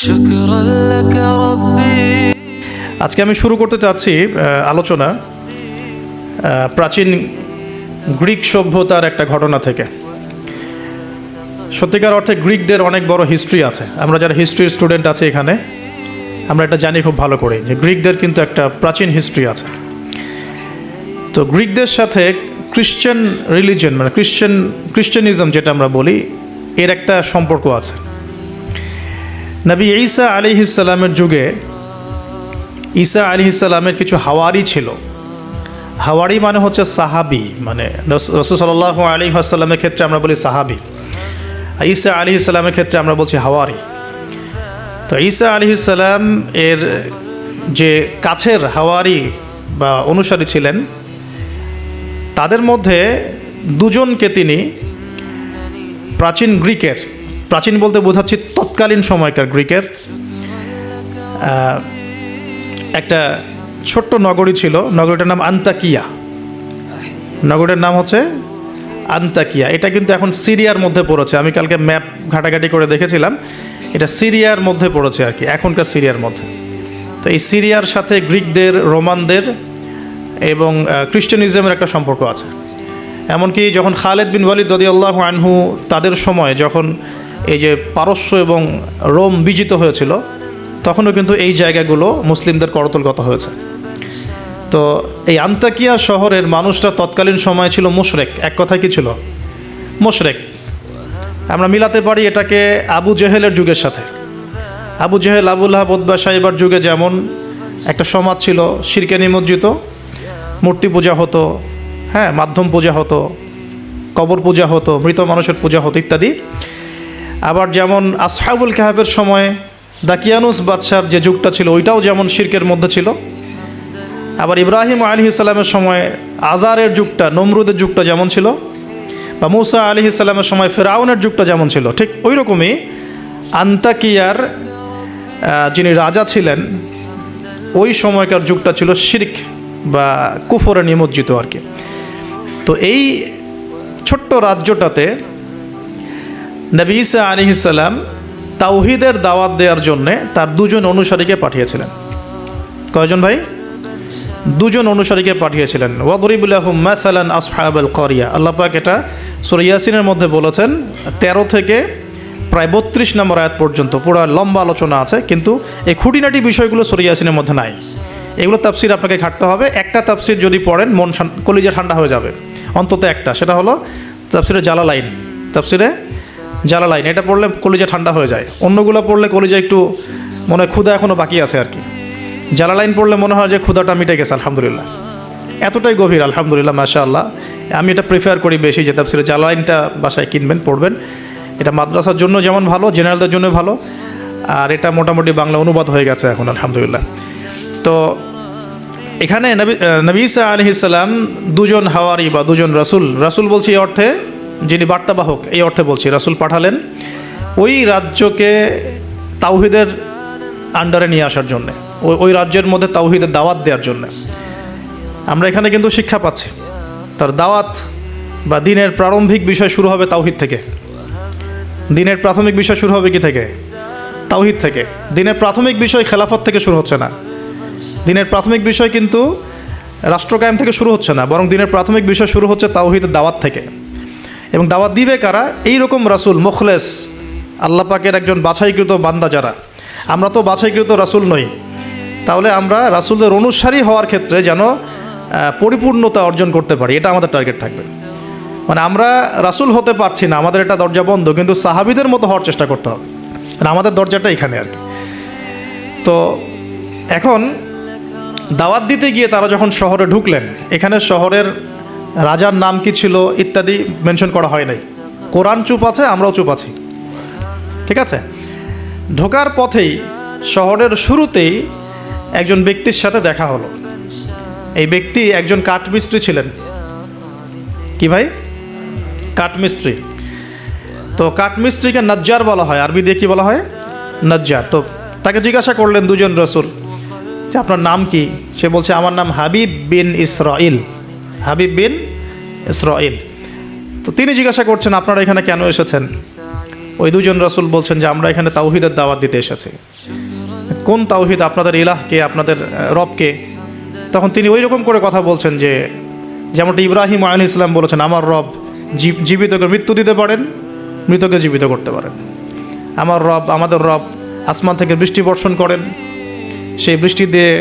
شكرا لك ربي। আজকে আমি শুরু করতে চাচ্ছি আলোচনা প্রাচীন গ্রিক সভ্যতার একটা ঘটনা থেকে। সত্যিকার অর্থে গ্রিকদের অনেক বড় হিস্ট্রি আছে। আমরা যারা হিস্ট্রির স্টুডেন্ট আছে এখানে, আমরা এটা জানি খুব ভালো করে যে গ্রিকদের কিন্তু একটা প্রাচীন হিস্ট্রি আছে। তো গ্রিকদের সাথে খ্রিশ্চান রিলিজিয়ন মানে খ্রিশ্চানিজম যেটা আমরা বলি, এর একটা সম্পর্ক আছে। নবী ঈসা আলাইহিস সালামের যুগে ঈসা আলাইহিস সালামের কিছু হাওয়ারি ছিল। হাওয়ারি মানে হচ্ছে সাহাবি, মানে রাসূল সাল্লাল্লাহু আলাইহি ওয়াসাল্লামের ক্ষেত্রে আমরা বলি সাহাবি, ঈসা আলাইহিস সালামের ক্ষেত্রে আমরা বলছি হাওয়ারি। তো ঈসা আলাইহিস সালাম এর যে কাছের হাওয়ারি বা অনুসারী ছিলেন, তাদের মধ্যে দুজনকে তিনি প্রাচীন গ্রিকের, প্রাচীন বলতে বোঝাচ্ছি তৎকালীন সময়কার গ্রিকের একটা ছোট্ট নগরী ছিল। নগরীটার নাম আন্তাকিয়া। নগরীর নাম হচ্ছে আন্তাকিয়া। এটা কিন্তু এখন সিরিয়ার মধ্যে পড়েছে। আমি কালকে ম্যাপ ঘাটাঘাটি করে দেখেছিলাম, এটা সিরিয়ার মধ্যে পড়েছে আর কি, এখনকার সিরিয়ার মধ্যে। তো এই সিরিয়ার সাথে গ্রিকদের, রোমানদের এবং খ্রিস্টানিজমের একটা সম্পর্ক আছে। এমনকি যখন খালেদ বিন ওয়ালিদ রাদিয়াল্লাহু আনহু তাদের সময় যখন এই যে পারস্য এবং রোম বিজিত হয়েছিল, তখনও কিন্তু এই জায়গাগুলো মুসলিমদের করতলগত হয়েছে। তো এই আন্তাকিয়া শহরের মানুষরা তৎকালীন সময় ছিল মুশরিক। এক কথায় কি ছিল? মুশরিক। আমরা মিলাতে পারি এটাকে আবু জেহেলের যুগের সাথে। আবু জেহেল, আবু লাহাব, উতবা, শাইবার যুগে যেমন একটা সমাজ ছিল শিরকে নিমজ্জিত, মূর্তি পূজা হতো, হ্যাঁ, মাধ্যম পূজা হতো, কবর পূজা হতো, মৃত মানুষের পূজা হতো ইত্যাদি। আবার যেমন আসহাবুল কাহাফের সময় দাকিয়ানুস বাদশার যে যুগটা ছিল, ওইটাও যেমন শিরকের মধ্যে ছিল। আবার ইব্রাহিম আলাইহিস সালামের সময় আজারের যুগটা, নমরুদের যুগটা যেমন ছিল, বা মূসা আলাইহিস সালামের সময় ফেরাউনের যুগটা যেমন ছিল, ঠিক ওই রকমই আন্তাকিয়ার যিনি রাজা ছিলেন, ওই সময়কার যুগটা ছিল শিরক বা কুফরে নিমজ্জিত আর কি। তো এই ছোট্ট রাজ্যটাতে নবী ঈসা আলাইহিস সালাম তাওহীদের দাওয়াত দেওয়ার জন্যে তার দুজন অনুসারীকে পাঠিয়েছিলেন। কয়জন ভাই? দুজন অনুসারীকে পাঠিয়েছিলেন। ওয়াদরিব লাহুম মাসালান আসহাবাল ক্বরিয়া। আল্লাহ পাক এটা সূরা ইয়াসিনের মধ্যে বলেছেন, 13 থেকে প্রায় 32 নম্বর আয়াত পর্যন্ত পুরো লম্বা আলোচনা আছে, কিন্তু এই খুঁটিনাটি বিষয়গুলো সূরা ইয়াসিনের মধ্যে নাই। এগুলো তাফসির আপনাকে ঘাটতে হবে। একটা তাফসির যদি পড়েন মন কলিজা ঠান্ডা হয়ে যাবে, অন্তত একটা। সেটা হলো তাফসিরে জালালাইন। তাফসিরে জালালাইন এটা পড়লে কলিজা ঠান্ডা হয়ে যায়। অন্যগুলো পড়লে কলিজা একটু মনে হয় ক্ষুধা এখনও বাকি আছে আর কি। জালালাইন পড়লে মনে হয় যে ক্ষুধাটা মিটে গেছে, আলহামদুলিল্লাহ। এতটাই গভীর, আলহামদুলিল্লাহ, মাশাআল্লাহ। আমি এটা প্রিফার করি বেশি যে তাফসিরে জালালাইনটা বাসায় কিনবেন, পড়বেন। এটা মাদ্রাসার জন্য যেমন ভালো, জেনারেলদের জন্য ভালো, আর এটা মোটামুটি বাংলা অনুবাদ হয়ে গেছে এখন, আলহামদুলিল্লাহ। তো এখানে নবী ঈসা আলাইহিস সালাম দুজন হাওয়ারি বা দুজন রাসূল বলছি এই অর্থে, যিনি বার্তাবাহক এই অর্থে বলছি, রাসূল পাঠালেন ওই রাজ্যকে তাওহীদের আন্ডারে নিয়ে আসার জন্যে, ওই রাজ্যের মধ্যে তাওহীদের দাওয়াত দেওয়ার জন্যে। আমরা এখানে কিন্তু শিক্ষা পাচ্ছি, তার দাওয়াত বা দিনের প্রারম্ভিক বিষয় শুরু হবে তাওহীদ থেকে। দিনের প্রাথমিক বিষয় শুরু হবে কি থেকে? তাওহীদ থেকে। দিনের প্রাথমিক বিষয় খেলাফত থেকে শুরু হচ্ছে না। দিনের প্রাথমিক বিষয় কিন্তু রাষ্ট্র কায়েম থেকে শুরু হচ্ছে না, বরং দিনের প্রাথমিক বিষয় শুরু হচ্ছে তাওহীদের দাওয়াত থেকে। এবং দাওয়াত দিবে কারা? এই রকম রাসূল, মুখলেস, আল্লাহ পাকের একজন বাছাইকৃত বান্দা যারা। আমরা তো বাছাইকৃত রাসূল নই, তাহলে আমরা রাসূলদের অনুসারী হওয়ার ক্ষেত্রে যেন পরিপূর্ণতা অর্জন করতে পারি, এটা আমাদের টার্গেট থাকবে। মানে আমরা রাসূল হতে পারছি না, আমাদের এটা দরজা বন্ধ, কিন্তু সাহাবীদের মতো হওয়ার চেষ্টা করতে হবে। মানে আমাদের দরজাটা এখানে আর কি। তো এখন দাওয়াত দিতে গিয়ে তারা যখন শহরে ঢুকলেন, এখানে শহরের রাজার নাম কি ছিল ইত্যাদি মেনশন করা হয় নাই। কোরআন চুপ আছে, আমরাও চুপ আছি, ঠিক আছে। ঢোকার পথেই শহরের শুরুতেই একজন ব্যক্তির সাথে দেখা হলো। এই ব্যক্তি একজন কাঠমিস্ত্রি ছিলেন। কি ভাই? কাঠমিস্ত্রি। তো কাঠমিস্ত্রিকে নজ্জার বলা হয়, আরবি দিয়ে কি বলা হয়? নজ্জার। তো তাকে জিজ্ঞাসা করলেন দুজন রাসূল যে আপনার নাম কি? সে বলছে আমার নাম হাবিব বিন ইসরাইল। হাবিব বিন ইসরাইল। তো তিনি জিজ্ঞাসা করছেন আপনারা এখানে কেন এসেছেন? ওই দুজন রাসূল বলছেন যে আমরা এখানে তাওহীদের দাওয়াত দিতে এসেছি। কোন তাওহীদ? আপনাদের ইলাহকে, আপনাদের রবকে। তখন তিনি ওই রকম করে কথা বলছেন যে যেমনটা ইব্রাহিম আলাইহিস সালাম বলেছেন, আমার রব জীবিতকে মৃত্যু দিতে পারেন, মৃতকে জীবিত করতে পারেন। আমার রব, আমাদের রব আসমান থেকে বৃষ্টি বর্ষণ করেন, সেই বৃষ্টি দিয়ে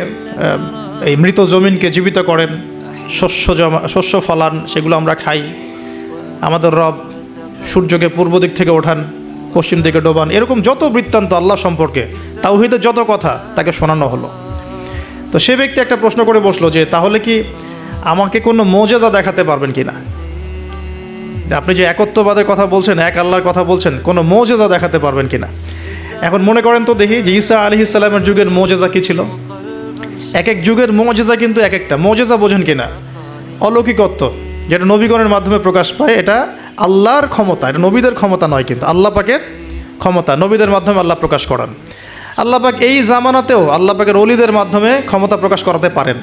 এই মৃত জমিনকে জীবিত করেন, শস্য ফলান, সেগুলো আমরা খাই। আমাদের রব সূর্যকে পূর্ব দিক থেকে ওঠান, পশ্চিম দিকে ডোবান। এরকম যত বৃত্তান্ত আল্লাহ সম্পর্কে, তাওহীদের যত কথা তাকে শোনানো হলো। তো সে ব্যক্তি একটা প্রশ্ন করে বসলো যে তাহলে কি আমাকে কোনো মোজেজা দেখাতে পারবেন কি না? আপনি যে একত্ববাদের কথা বলছেন, এক আল্লাহর কথা বলছেন, কোনো মোজেজা দেখাতে পারবেন কি না? এখন মনে করেন তো দেখি যে ঈসা আলাইহিস সালামের যুগের মোজেজা কী ছিল। এক এক যুগের মোজেজা কিন্তু এক একটা। মোজেজা বোঝেন কিনা? অলৌকিকত্ব, যেটা নবীগণের মাধ্যমে প্রকাশ পায়। এটা আল্লাহর ক্ষমতা, এটা নবীদের ক্ষমতা নয়, কিন্তু আল্লাহ পাকের ক্ষমতা। নবীদের মাধ্যমে আল্লাহ প্রকাশ করান। আল্লাহ পাক এই জামানাতেও আল্লাহ পাকের ওলিদের মাধ্যমে ক্ষমতা প্রকাশ করাতে পারেন।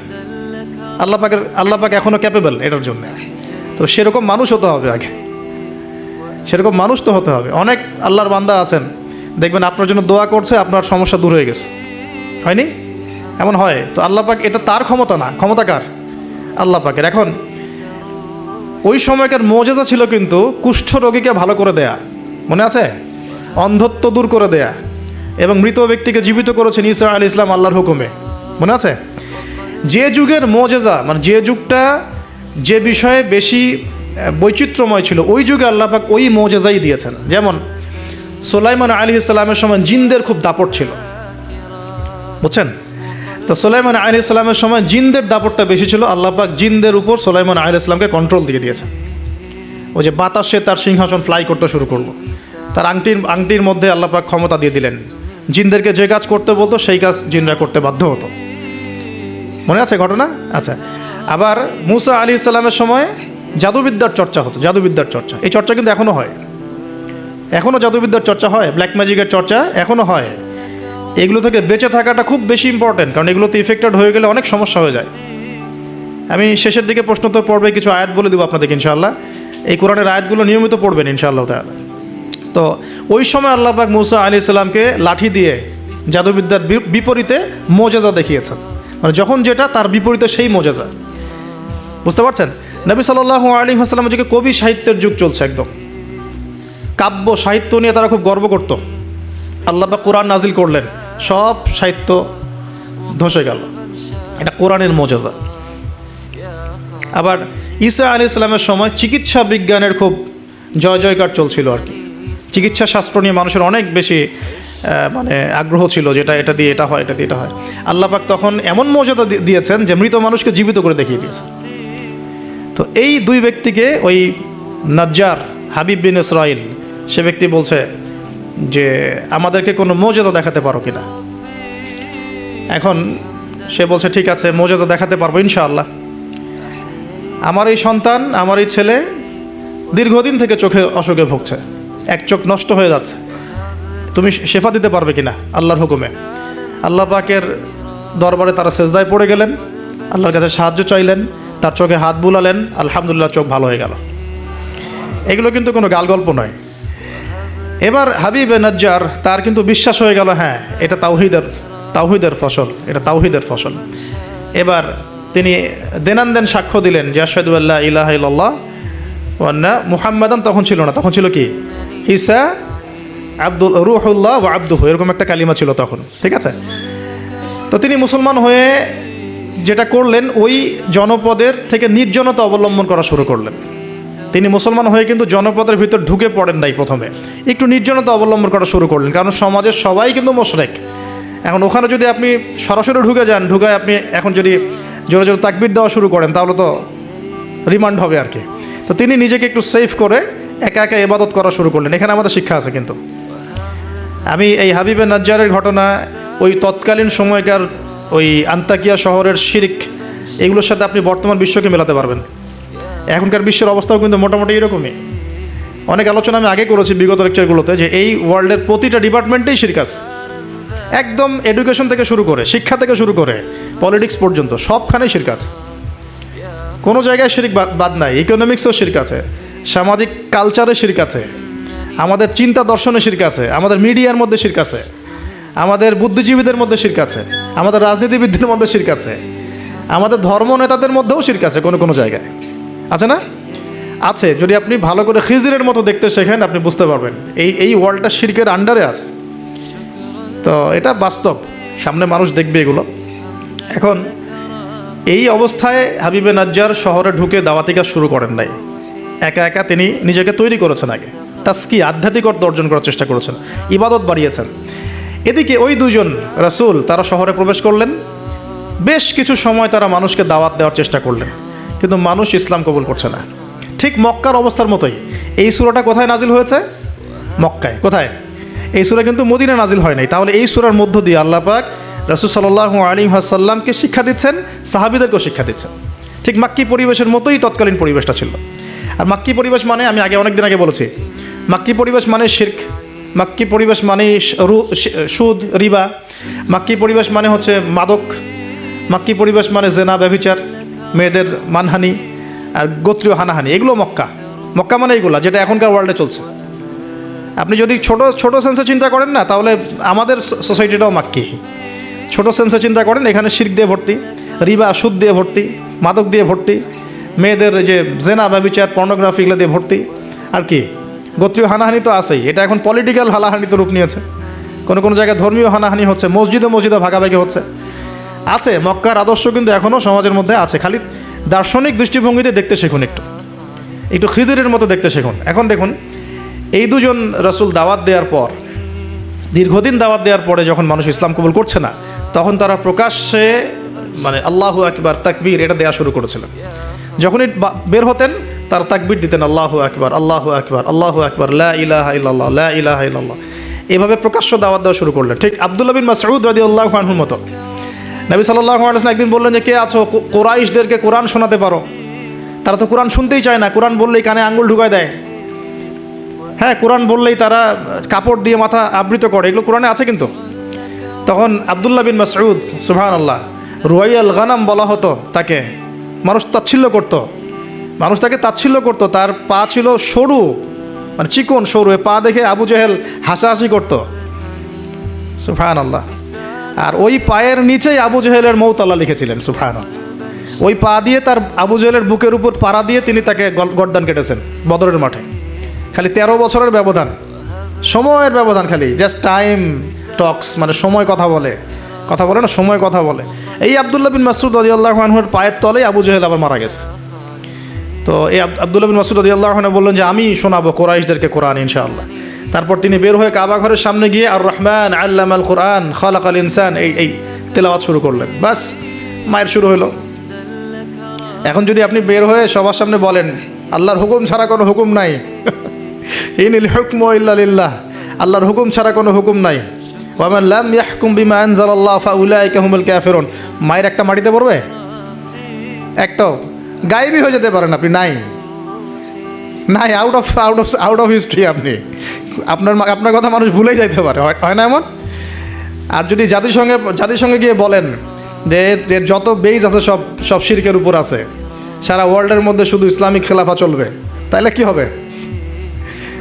আল্লাহ পাক এখনও ক্যাপেবল এটার জন্য। তো সেরকম মানুষ হতে হবে আগে, সেরকম মানুষ তো হতে হবে। অনেক আল্লাহর বান্দা আছেন, দেখবেন আপনার জন্য দোয়া করছে, আপনার সমস্যা দূর হয়ে গেছে, হয়নি? এমন হয়। তো আল্লাহ পাক, এটা তার ক্ষমতা না, ক্ষমতা কার? আল্লাহ পাকের। এখন ওই সময়কার মোজেজা ছিল কিন্তু কুষ্ঠ রোগীকে ভালো করে দেয়া, মনে আছে? অন্ধত্ব দূর করে দেয়া, এবং মৃত ব্যক্তিকে জীবিত করেছেন ঈসা আলাইহিস সালাম আল্লাহর হুকুমে, মনে আছে? যে যুগের মোজেজা, মানে যে যুগটা যে বিষয়ে বেশি বৈচিত্র্যময় ছিল, ওই যুগে আল্লাহ পাক ওই মোজেজাই দিয়েছেন। যেমন সুলাইমান আলাইহিস সালামের সময় জিনদের খুব দাপট ছিল, বুঝছেন? তো সুলাইমান আলাইহিস সালামের সময় জিনদের দাপটটা বেশি ছিল। আল্লাহ পাক জিনদের উপর সুলাইমান আলাইহিস সালামকে কন্ট্রোল দিয়ে দিয়েছেন। ওই যে বাতাসে তার সিংহাসন ফ্লাই করতে শুরু করলো, তার আংটির মধ্যে আল্লাহ পাক ক্ষমতা দিয়ে দিলেন। জিনদেরকে যে কাজ করতে বলতো সেই কাজ জিনরা করতে বাধ্য হতো, মনে আছে ঘটনা? আচ্ছা, আবার মুসা আলাইহিস সালামের সময় জাদুবিদ্যার চর্চা হতো, জাদুবিদ্যার চর্চা। এই চর্চা কিন্তু এখনও হয়, এখনও জাদুবিদ্যার চর্চা হয়, ব্ল্যাক ম্যাজিকের চর্চা এখনও হয়। এগুলো থেকে বেঁচে থাকাটা খুব বেশি ইম্পর্টেন্ট, কারণ এগুলোতে ইফেক্টেড হয়ে গেলে অনেক সমস্যা হয়ে যায়। আমি শেষের দিকে প্রশ্নোত্তর পর্বে কিছু আয়াত বলে দেবো আপনাদেরকে ইনশাআল্লাহ। এই কোরআনের আয়াতগুলো নিয়মিত পড়বেন ইনশাআল্লাহ তাআলা। তো ওই সময় আল্লাহ পাক মুসা আলাইহিস সালামকে লাঠি দিয়ে জাদুবিদ্যার বিপরীতে মোজেজা দেখিয়েছেন, মানে যখন যেটা তার বিপরীতে সেই মোজেজা, বুঝতে পারছেন? নবী সাল্লাল্লাহু আলাইহি ওয়াসাল্লামের যুগে কবি সাহিত্যের যুগ চলছে, একদম কাব্য সাহিত্য নিয়ে তারা খুব গর্ব করত। আল্লাহ পাক কোরআন নাজিল করলেন, সব সাহিত্য ধসে গেল। এটা কোরআনের মোজেজা। আবার ঈসা আলাইহিস সালামের সময় চিকিৎসা বিজ্ঞানের খুব জয় জয়কার চলছিল আর কি। চিকিৎসা শাস্ত্র নিয়ে মানুষের অনেক বেশি মানে আগ্রহ ছিল, যেটা এটা দিয়ে এটা হয়, এটা দিয়ে এটা হয়। আল্লাহ পাক তখন এমন মর্যাদা দিয়েছেন যে মৃত মানুষকে জীবিত করে দেখিয়ে দিয়েছেন। তো এই দুই ব্যক্তিকে ওই নাজ্জার হাবিব বিন ইসরাইল, সে ব্যক্তি বলছে যে আমাদেরকে কোনো মোজেজা দেখাতে পারো কিনা। এখন সে বলছে ঠিক আছে, মোজেজা দেখাতে পারবো ইনশাআল্লাহ। আমার এই সন্তান, আমার এই ছেলে দীর্ঘদিন থেকে চোখে অসুখে ভুগছে, এক চোখ নষ্ট হয়ে যাচ্ছে, তুমি শেফা দিতে পারবে কিনা আল্লাহর হুকুমে। আল্লাহ পাকের দরবারে তারা সেজদায় পড়ে গেলেন, আল্লাহর কাছে সাহায্য চাইলেন, তার চোখে হাত বুলালেন, আলহামদুলিল্লাহ চোখ ভালো হয়ে গেল। এগুলো কিন্তু কোনো গালগল্প নয়। এবার হাবিবে নাজ্জার, তার কিন্তু বিশ্বাস হয়ে গেল, হ্যাঁ এটা তাওহীদের ফসল, এটা তাওহীদের ফসল। এবার তিনি দেনানদেন সাক্ষ্য দিলেন যে আশহাদু আল্লা ইলাহা ইল্লাল্লাহ ওয়া আন্না মুহাম্মাদান, তখন ছিল না, তখন ছিল কি ঈসা আব্দুল রূহুল্লাহ ওয়া আবদুহু, এরকম একটা কালিমা ছিল তখন, ঠিক আছে? তো তিনি মুসলমান হয়ে যেটা করলেন, ওই জনপদের থেকে নির্জনতা অবলম্বন করা শুরু করলেন। তিনি মুসলমান হয়ে কিন্তু জনপদের ভিতর ঢুকে পড়েন নাই, প্রথমে একটু নির্জনতা অবলম্বন করা শুরু করলেন, কারণ সমাজের সবাই কিন্তু মুশরিক। এখন ওখানে যদি আপনি সরাসরি ঢুকে যান, ঢুকায় আপনি এখন যদি জোরে জোরে তাকবীর দেওয়া শুরু করেন, তাহলে তো রিমান্ড হবে আর কি। তো তিনি নিজেকে একটু সেফ করে একা একা ইবাদত করা শুরু করলেন। এখানে আমাদের শিক্ষা আছে কিন্তু। আমি এই হাবিবে নাজ্জারের ঘটনা, ওই তৎকালীন সময়কার ওই আন্তাকিয়া শহরের শিরক, এগুলোর সাথে আপনি বর্তমান বিশ্বকে মেলাতে পারবেন। এখনকার বিশ্বের অবস্থাও কিন্তু মোটামুটি এরকমই। অনেক আলোচনা আমি আগে করেছি বিগত লেকচারগুলোতে, যে এই ওয়ার্ল্ডের প্রতিটা ডিপার্টমেন্টেই শিরক আছে, একদম এডুকেশন থেকে শুরু করে, শিক্ষা থেকে শুরু করে পলিটিক্স পর্যন্ত সবখানেই শিরক আছে। কোনো জায়গায় শিরক বাদ নাই। ইকোনমিক্সেও শিরক আছে, সামাজিক কালচারে শিরক আছে, আমাদের চিন্তা দর্শনে শিরক আছে, আমাদের মিডিয়ার মধ্যে শিরক আছে, আমাদের বুদ্ধিজীবীদের মধ্যে শিরক আছে, আমাদের রাজনীতিবিদদের মধ্যে শিরক আছে, আমাদের ধর্ম নেতাদের মধ্যেও শিরক আছে কোনো কোনো জায়গায়, আছে না? আছে। যদি আপনি ভালো করে খিজিরের মতো দেখতে শেখেন আপনি বুঝতে পারবেন এই ওয়ার্ল্ডটা শিরকের আন্ডারে আছে। তো এটা বাস্তব, সামনে মানুষ দেখবে এগুলো। এখন এই অবস্থায় হাবিবে নাজ্জার শহরে ঢুকে দাওয়াতি কাজ শুরু করেন নাই, একা একা তিনি নিজেকে তৈরি করেছেন, আগে তাস্কি আধ্যাত্মিক অর্থ অর্জন করার চেষ্টা করেছেন, ইবাদত বাড়িয়েছেন। এদিকে ওই দুজন রাসূল তারা শহরে প্রবেশ করলেন, বেশ কিছু সময় তারা মানুষকে দাওয়াত দেওয়ার চেষ্টা করলেন, কিন্তু মানুষ ইসলাম কবুল করছে না। ঠিক মক্কার অবস্থার মতোই। এই সূরাটা কোথায় নাজিল হয়েছে? মক্কায়। কোথায়? এই সূরা কিন্তু মদিনা নাজিল হয় নাই। তাহলে এই সূরার মধ্য দিয়ে আল্লাহ পাক রাসূল সাল্লাল্লাহু আলাইহি ওয়াসাল্লামকে শিক্ষা দিচ্ছেন, সাহাবীদেরকেও শিক্ষা দিচ্ছেন। ঠিক মাক্কি পরিবেশের মতোই তৎকালীন পরিবেশটা ছিল। আর মাক্কি পরিবেশ মানে, আমি অনেকদিন আগে বলেছি, মাক্কি পরিবেশ মানে শিরক, মাক্কি পরিবেশ মানে সুদ, রিবা, মাক্কি পরিবেশ মানে হচ্ছে মাদক, মাক্কি পরিবেশ মানে জেনা, ব্যভিচার, মেয়েদের মানহানি আর গোত্রীয় হানাহানি, এগুলো মক্কা। মক্কা মানে এইগুলো যেটা এখনকার ওয়ার্ল্ডে চলছে। আপনি যদি ছোট ছোট সেন্সে চিন্তা করেন না, তাহলে আমাদের সোসাইটিটাও মাক্কি। ছোট সেন্সে চিন্তা করেন, এখানে শিরক দিয়ে ভর্তি, রিবা সুদ দিয়ে ভর্তি, মাদক দিয়ে ভর্তি, মেয়েদের যে জেনা ব্যভিচার পর্নোগ্রাফি এগুলো দিয়ে ভর্তি, আর কি গোত্রীয় হানাহানি তো আছেই। এটা এখন পলিটিক্যাল হানাহানিতে রূপ নিয়েছে, কোনো কোনো জায়গায় ধর্মীয় হানাহানি হচ্ছে, মসজিদে ভাগাভাগি হচ্ছে। আছে মক্কার আদর্শ কিন্তু এখনও সমাজের মধ্যে আছে, খালি দার্শনিক দৃষ্টিভঙ্গিতে দেখতে শিখুন, একটু খিদিরের মতো দেখতে শিখুন। এখন দেখুন, এই দুজন রাসূল দাওয়াত দেওয়ার পর, দীর্ঘদিন দাওয়াত দেওয়ার পরে যখন মানুষ ইসলাম কবুল করছে না, তখন তারা প্রকাশ্যে মানে আল্লাহু আকবার, তাকবীর এটা দেওয়া শুরু করেছিলেন। যখনই বের হতেন তারা তাকবীর দিতেন, আল্লাহু আকবার, আল্লাহু আকবার, আল্লাহু আকবার, লা ইলাহা ইল্লাল্লাহ, লা ইলাহা ইল্লাল্লাহ, এভাবে প্রকাশ্য দাওয়াত দেওয়া শুরু করলেন। ঠিক আব্দুল্লাহ বিন মাসউদ রাদিয়াল্লাহু আনহুর মতো। নবী সাল্লাল্লাহু আলাইহি ওয়াসাল্লাম একদিন বললেন যে, কে আছো কুরাইশদেরকে কোরআন শোনাতে পারো? তারা তো কোরআন শুনতেই চায় না, কোরআন বললেই কানে আঙ্গুল ঢুকায় দেয়। হ্যাঁ, কোরআন বললেই তারা কাপড় দিয়ে মাথা আবৃত করে, এগুলো কোরআনে আছে কিন্তু। তখন আব্দুল্লাহ বিন মাসউদ, সুবহানাল্লাহ, রুয়াইয়াল গানাম বলা হতো তাকে, মানুষ তাচ্ছিল্য করতো, মানুষ তাকে তাচ্ছিল্য করতো। তার পা ছিল সরু, মানে চিকন সরু, পা দেখে আবু জেহেল হাসাহাসি করতো, সুবহানাল্লাহ। আর ওই পায়ের নিচেই আবু জেহেলের মৌত আল্লাহ লিখেছিলেন, সুবহানাল্লাহ। ওই পা দিয়ে তার আবু জেহেলের বুকের উপর পাড়া দিয়ে তিনি তাকে গর্দান কেটেছেন বদরের মাঠে। খালি 13 বছরের ব্যবধান, সময়ের ব্যবধান, খালি জাস্ট টাইম টক্স, মানে সময় কথা বলে না, সময় কথা বলে। এই আব্দুল্লাহ বিন মাসউদ রাদিয়াল্লাহু আনহুর পায়ের তলেই আবু জেহেল আবার মারা গেছে। তো এই আব্দুল্লাহ বিন মাসউদ রাদিয়াল্লাহু আনহু বললেন যে, আমি শোনাবো কুরাইশদেরকে কোরআন ইনশাআল্লাহ। তারপর তিনি বের হয়ে কাবা ঘরের সামনে গিয়ে আর রহমান আল্লামাল কোরআন খালাকাল ইনসান এই তেলাওয়াত শুরু করলেন। বাস, মায়ের শুরু হলো। এখন যদি আপনি বের হয়ে সবার সামনে বলেন, আল্লাহর হুকুম ছাড়া কোনো হুকুম নাই, ইনিল হুকমু ইল্লা লিল্লাহ, আল্লাহর হুকুম ছাড়া কোনো হুকুম নাই, ওয়া মান লাম ইয়াহকুম বিমা আনজালাল্লাহ ফাউলাইকা হুমুল কাফিরুন, মায়ের একটা মাটিতে পড়বে? একটাও গায়েবী হয়ে যেতে পারেন আপনি, নাই, আউট অফ হিস্ট্রি। আপনি আপনার কথা মানুষ ভুলেই যাইতে পারে, হয় না এমন? আর যদি জাতিসংঘে গিয়ে বলেন যে এর যত বেজ আছে সব শিরকের উপর আছে, সারা ওয়ার্ল্ডের মধ্যে শুধু ইসলামিক খেলাফা চলবে, তাইলে কি হবে?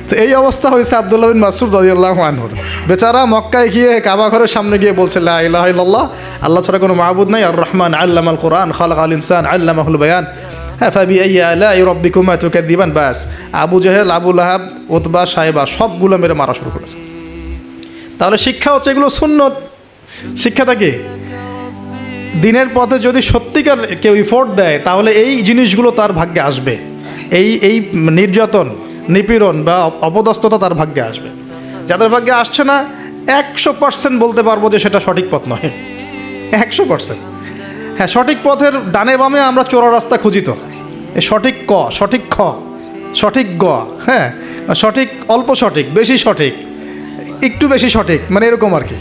তো এই অবস্থা হয়েছে আব্দুল্লাহ বিন মাসউদ রাদিয়াল্লাহু আনহুর। বেচারা মক্কায় গিয়ে কাবা ঘরের সামনে গিয়ে বলছে, লা ইলাহা ইল্লাল্লাহ, আল্লাহ ছাড়া কোনো মাবুদ নাই, আর রহমান আল্লামাল কোরআন খালাকাল ইনসান আল্লামাহুল বায়ান, হ্যাঁ, ফাবিআইয়ি আলাই রাব্বিকুমা তুকাযযিবান। বাস, আবু জেহেল, আবু লাহাব, উতবা, সাইবা সবগুলো মেরে মারা শুরু করেছে। তাহলে শিক্ষা হচ্ছে এগুলো সুন্নত। শিক্ষাটা কি? দিনের পথে যদি সত্যিকার কেউ ইফোর্ট দেয়, তাহলে এই জিনিসগুলো তার ভাগ্যে আসবে। এই নির্যাতন, নিপীড়ন বা অপদস্থতা তার ভাগ্যে আসবে। যাদের ভাগ্যে আসছে না, 100% বলতে পারবো যে সেটা সঠিক পথ নয়, 100%। হ্যাঁ, সঠিক পথের ডানে বামে আমরা চোরা রাস্তা খুঁজি, তো এই সঠিক ক, সঠিক খ, সঠিক গ, হ্যাঁ, সঠিক অল্প সঠিক, বেশি সঠিক, একটু বেশি সঠিক, মানে এরকম আর কি।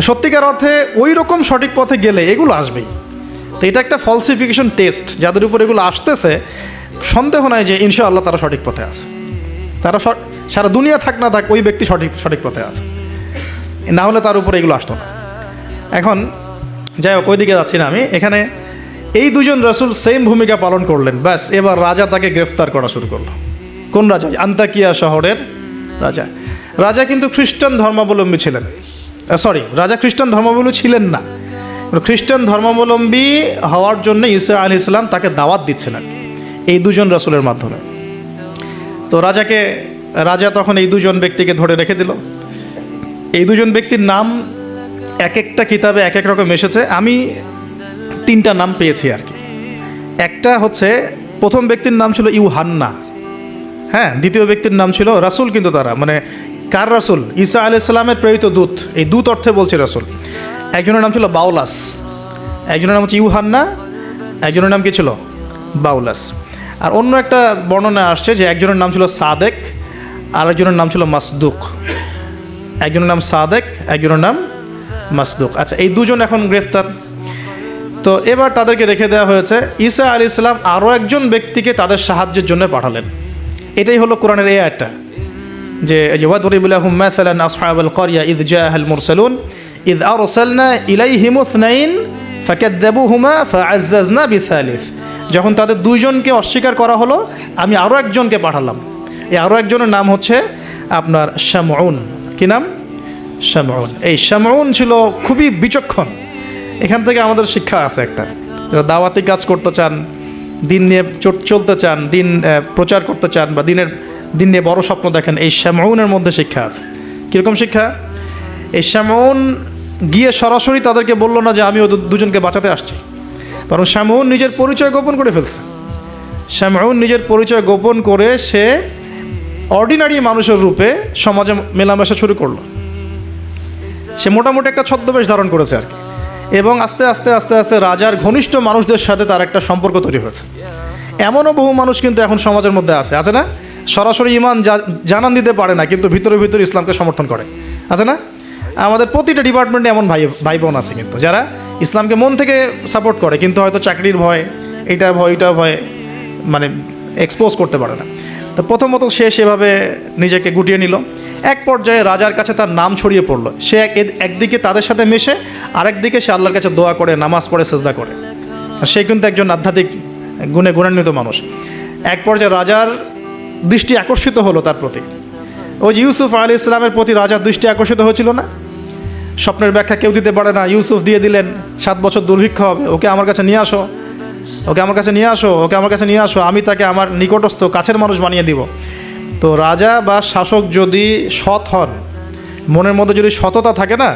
সত্যিকার অর্থে ওই রকম সঠিক পথে গেলে এগুলো আসবেই। তো এটা একটা ফলসিফিকেশন টেস্ট, যাদের উপর এগুলো আসতেছে সন্দেহ নাই যে ইনশাআল্লাহ তারা সঠিক পথে আছে। তারা সারা দুনিয়া থাক না থাক, ওই ব্যক্তি সঠিক পথে আছে, না হলে তার উপরে এগুলো আসতো না। এখন যাই হোক, ওইদিকে যাচ্ছি না আমি। এখানে এই দুজন রাসূল সেম ভূমিকা পালন করলেন। ব্যাস, এবার রাজা তাকে গ্রেফতার করা শুরু করলো। কোন রাজা? আন্তাকিয়া শহরের রাজা রাজা কিন্তু খ্রিস্টান ধর্মাবলম্বী ছিলেন, রাজা খ্রিস্টান ধর্মাবলম্বী ছিলেন না। খ্রিস্টান ধর্মাবলম্বী হওয়ার জন্য ঈসা আলাইহিস সালাম তাকে দাওয়াত দিচ্ছিলেন এই দুজন রাসূলের মাধ্যমে। তো রাজা তখন এই দুজন ব্যক্তিকে ধরে রেখে দিল। এই দুজন ব্যক্তির নাম এক একটা কিতাবে এক এক রকম এসেছে। আমি 3টা নাম পেয়েছি আর কি। একটা হচ্ছে, প্রথম ব্যক্তির নাম ছিল ইউহান্না, হ্যাঁ। দ্বিতীয় ব্যক্তির নাম ছিল রাসূল, কিন্তু তারা মানে কার রাসূল? ঈসা আলাইহিস সালামের প্রেরিত দূত। এই দূত অর্থে বলছে রাসূল। একজনের নাম ছিল বাউলাস, একজনের নাম হচ্ছে ইউহান্না, একজনের নাম কি ছিল? বাউলাস। আর অন্য একটা বর্ণনা আসছে যে একজনের নাম ছিল সাদেক, আর একজনের নাম ছিল মাসদুক। একজনের নাম সাদেক, একজনের নাম মাসদুক। আচ্ছা, এই দুজন এখন গ্রেফতার। তো এবার তাদেরকে রেখে দেওয়া হয়েছে। ঈসা আলাইহিস সালাম আরও একজন ব্যক্তিকে তাদের সাহায্যের জন্য পাঠালেন। এটাই হলো কোরআনের এই আয়াতটা, যে ওয়াদরিব লাহুম মাসালান আসহাবাল ক্বরিয়া ইয জাআহাল মুরসালুন ইয আরসালনা ইলাইহিম ইসনাইন ফাকাযযাবুহুমা ফাআজ্জাজনা বিসালিস। যখন তাদের দুইজনকে অস্বীকার করা হলো, আমি আরও একজনকে পাঠালাম। এই আরও একজনের নাম হচ্ছে আপনার শামউন। কি নাম? শামউন। এই শামউন ছিল খুবই বিচক্ষণ। এখান থেকে আমাদের শিক্ষা আছে একটা, যারা দাওয়াতি কাজ করতে চান, দিন নিয়ে চলতে চান, দিন প্রচার করতে চান, বা দিন নিয়ে বড় স্বপ্ন দেখেন, এই শামউনের মধ্যে শিক্ষা আছে। কীরকম শিক্ষা? এই শামউন গিয়ে সরাসরি তাদেরকে বলল না যে আমি ওই দুজনকে বাঁচাতে আসছি, বরং শামউন নিজের পরিচয় গোপন করে ফেলছে। শামউন নিজের পরিচয় গোপন করে সে অর্ডিনারি মানুষের রূপে সমাজে মেলামেশা শুরু করলো। সে মোটামুটি একটা ছদ্মবেশ ধারণ করেছে আর কি, এবং আস্তে আস্তে আস্তে আস্তে রাজার ঘনিষ্ঠ মানুষদের সাথে তার একটা সম্পর্ক তৈরি হয়েছে। এমনও বহু মানুষ কিন্তু এখন সমাজের মধ্যে আছে না? সরাসরি ইমান জানান দিতে পারে না, কিন্তু ভিতরে ভিতরে ইসলামকে সমর্থন করে, আছে না? আমাদের প্রতিটা ডিপার্টমেন্টে এমন ভাই বোন আছে কিন্তু, যারা ইসলামকে মন থেকে সাপোর্ট করে, কিন্তু হয়তো চাকরির ভয়, এইটার ভয় মানে এক্সপোজ করতে পারে না। তো প্রথমত সে সেভাবে নিজেকে গুটিয়ে নিল। এক পর্যায়ে রাজার কাছে তার নাম ছড়িয়ে পড়লো। সে একদিকে তাদের সাথে মেশে, আরেকদিকে সে আল্লাহর কাছে দোয়া করে, নামাজ পড়ে, সেজদা করে। সে কিন্তু একজন আধ্যাত্মিক গুণান্বিত মানুষ। এক পর্যায়ে রাজার দৃষ্টি আকর্ষিত হলো তার প্রতি। ওই যে ইউসুফ আলাইহিস সালামের প্রতি রাজার দৃষ্টি আকর্ষিত হয়েছিল না? স্বপ্নের ব্যাখ্যা কেউ দিতে পারে না, ইউসুফ দিয়ে দিলেন। 7 বছর দুর্ভিক্ষ হবে, ওকে আমার কাছে নিয়ে আসো, ওকে আমার কাছে নিয়ে আসো, আমি তাকে আমার নিকটস্থ কাছের মানুষ বানিয়ে দিব। তো রাজা বা শাসক যদি সৎ হন, মনের মধ্যে যদি সততা থাকে না,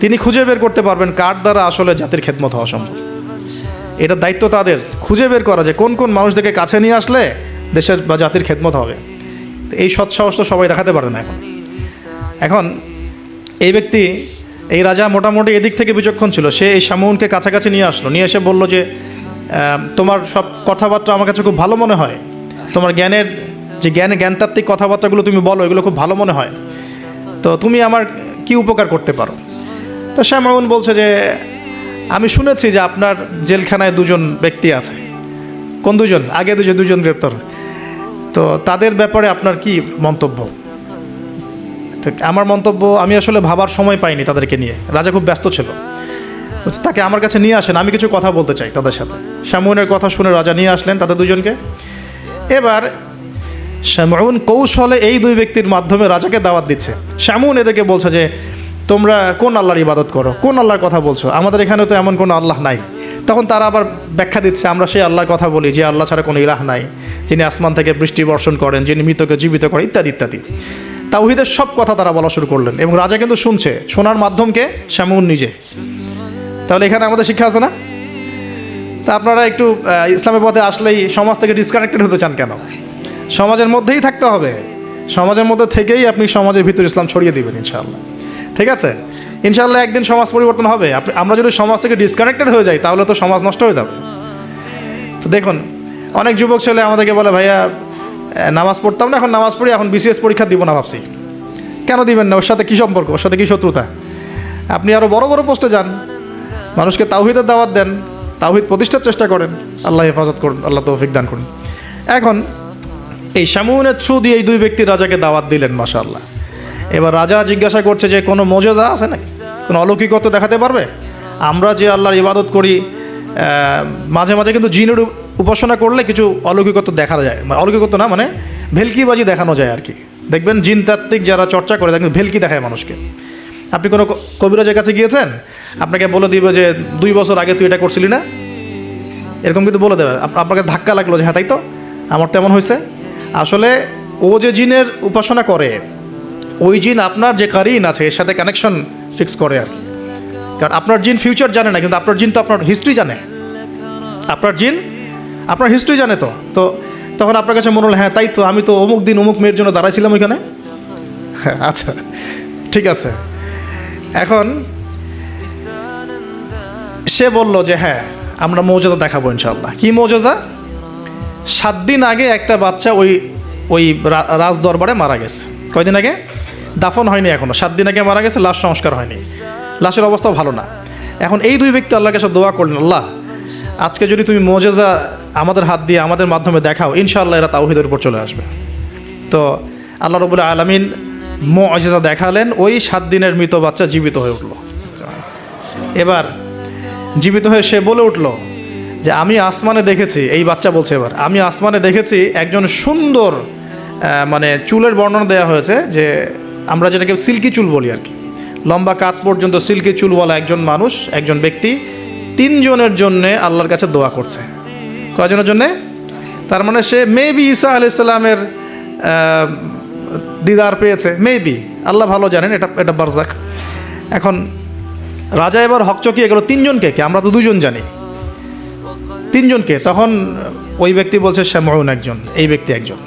তিনি খুঁজে বের করতে পারবেন কার দ্বারা আসলে জাতির খেদমত হওয়া সম্ভব। এটা দায়িত্ব তাদের, খুঁজে বের করা যে কোন মানুষদেরকে কাছে নিয়ে আসলে দেশের বা জাতির খেদমত হবে। এই সৎ সাহস তো সবাই দেখাতে পারে না এখন এই ব্যক্তি, এই রাজা মোটামুটি এদিক থেকে বিচক্ষণ ছিল। সে এই শামউনকে কাছাকাছি নিয়ে আসলো, নিয়ে এসে বলল যে তোমার সব কথাবার্তা আমার কাছে খুব ভালো মনে হয়, তোমার জ্ঞানতাত্ত্বিক কথাবার্তাগুলো তুমি বলো, এগুলো খুব ভালো মনে হয়, তো তুমি আমার কি উপকার করতে পারো? তো শামউন বলছে যে আমি শুনেছি যে আপনার জেলখানায় 2জন ব্যক্তি আছে। কোন 2জন? আগে 2জন গ্রেপ্তার। তো তাদের ব্যাপারে আপনার কি মন্তব্য? আমার মন্তব্য, আমি আসলে ভাবার সময় পাইনি তাদেরকে নিয়ে, রাজা খুব ব্যস্ত ছিল। তাকে আমার কাছে নিয়ে আসেন, আমি কিছু কথা বলতে চাই তাদের সাথে। শামউনের কথা শুনে রাজা নিয়ে আসলেন তাদের 2জনকে। এবার শামউন কৌশলে এই 2 ব্যক্তির মাধ্যমে রাজাকে দাওয়াত দিচ্ছে। শামউন এদেরকে বলছে যে তোমরা কোন আল্লাহর ইবাদত করো, কোন আল্লাহর কথা বলছো, আমাদের এখানে তো এমন কোনো আল্লাহ নাই। তখন তারা আবার ব্যাখ্যা দিচ্ছে, আমরা সেই আল্লাহর কথা বলি যে আল্লাহ ছাড়া কোনো ইলাহ নাই, যিনি আসমান থেকে বৃষ্টি বর্ষণ করেন, যিনি মৃতকে জীবিত করেন, ইত্যাদি ইত্যাদি। তাওহীদের সব কথা তারা বলা শুরু করলেন, এবং রাজা কিন্তু শুনছে। শোনার মাধ্যমকে শামউন নিজে। তাহলে এখানে আমাদের শিক্ষা আছে না? তা আপনারা একটু ইসলামের পথে আসলেই সমাজ থেকে ডিসকানেক্টেড হতে চান কেন? সমাজের মধ্যেই থাকতে হবে, সমাজের মধ্যে থেকেই আপনি সমাজের ভিতর ইসলাম ছড়িয়ে দিবেন ইনশাআল্লাহ। ঠিক আছে? ইনশাআল্লাহ একদিন সমাজ পরিবর্তন হবে। আমরা যদি সমাজ থেকে ডিসকানেক্টেড হয়ে যাই, তাহলে তো সমাজ নষ্ট হয়ে যাবে। তো দেখুন, অনেক যুবক ছেলে আমাদেরকে বলে, ভাইয়া নামাজ পড়তাম না, এখন নামাজ পড়ি, এখন বিসিএস পরীক্ষা দিব না ভাবছি। কেন দিবেন না? ওর সাথে কী সম্পর্ক, ওর সাথে কী শত্রুতা? আপনি আরও বড় বড় পোস্টে যান, মানুষকে তাওহীদের দাওয়াত দেন, তাওহীদ প্রতিষ্ঠার চেষ্টা করেন। আল্লাহ হেফাজত করুন, আল্লাহ তৌফিক দান করুন। এখন এই শামউনের থ্রু দিয়ে এই 2 ব্যক্তি রাজাকে দাওয়াত দিলেন, মাশাআল্লাহ। এবার রাজা জিজ্ঞাসা করছে যে কোনো মোজেজা আছে নাকি, কোনো অলৌকিকত্ব দেখাতে পারবে? আমরা যে আল্লাহর ইবাদত করি, মাঝে মাঝে কিন্তু জিনের উপাসনা করলে কিছু অলৌকিকত্ব দেখা যায়, মানে অলৌকিকত্ব না, মানে ভেলকিবাজি দেখানো যায় আর কি। দেখবেন জিনতাত্ত্বিক যারা চর্চা করে দেখবেন ভেলকি দেখায় মানুষকে। আপনি কোনো কবিরাজের কাছে গিয়েছেন, আপনাকে বলে দিবে যে 2 বছর আগে তুই এটা করছিলি না, এরকম কিন্তু বলে দেবে। আপনাকে ধাক্কা লাগলো যে হ্যাঁ তাই তো, আমার তেমন হয়েছে। আসলে ও যে জিনের উপাসনা করে, ওই জিন আপনার যে কারিন আছে এর সাথে কানেকশন ফিক্স করে আর কি। কারণ আপনার জিন ফিউচার জানে না, কিন্তু আপনার জিন তো আপনার হিস্ট্রি জানে। আপনার জিন আপনার হিস্ট্রি জানে। তো তখন আপনার কাছে মনে হলো হ্যাঁ তাই তো, আমি তো অমুক দিন অমুক মেয়ের জন্য দাঁড়াইছিলাম ওইখানে। হ্যাঁ আচ্ছা ঠিক আছে। এখন সে বলল যে হ্যাঁ আমরা মৌজাদা দেখাবো ইনশাল্লাহ। কি মৌজাদা? 7 দিন আগে একটা বাচ্চা ওই রাজ দরবারে মারা গেছে। কয়দিন আগে? দাফন হয়নি এখনো, 7 দিন আগে মারা গেছে, লাশ সংস্কার হয়নি, লাশের অবস্থাও ভালো না। এখন এই 2 ব্যক্তি আল্লাহর কাছে দোয়া করলেন, আল্লাহ আজকে যদি তুমি মৌজাদা আমাদের হাত দিয়ে আমাদের মাধ্যমে দেখাও, ইনশাআল্লাহ এরা তাওহীদের উপর চলে আসবে। তো আল্লাহ রাব্বুল আলামিন মুআজিজা দেখালেন, ওই 7 দিনের মৃত বাচ্চা জীবিত হয়ে উঠল। এবার জীবিত হয়ে সে বলে উঠল যে আমি আসমানে দেখেছি, এই বাচ্চা বলছে এবার, আমি আসমানে দেখেছি একজন সুন্দর মানে চুলের বর্ণনা দেওয়া হয়েছে যে আমরা যেটাকে সিল্কি চুল বলি আর কি, লম্বা কাত পর্যন্ত সিল্কি চুলওয়ালা একজন মানুষ, একজন ব্যক্তি 3 জনের জন্যে আল্লাহর কাছে দোয়া করছে। কয়জনের জন্যে? তার মানে সে মেবি ঈসা আলাইহিস সালামের দিদার পেয়েছে, মেবি, আল্লাহ ভালো জানেন, এটা বারজাক। এখন রাজা এবার হকচকিয়ে গেল 3 জনকে, কে আমরা তো 2 জন জানি, 3 জনকে। তখন ওই ব্যক্তি বলছে শামউন একজন, এই ব্যক্তি একজন।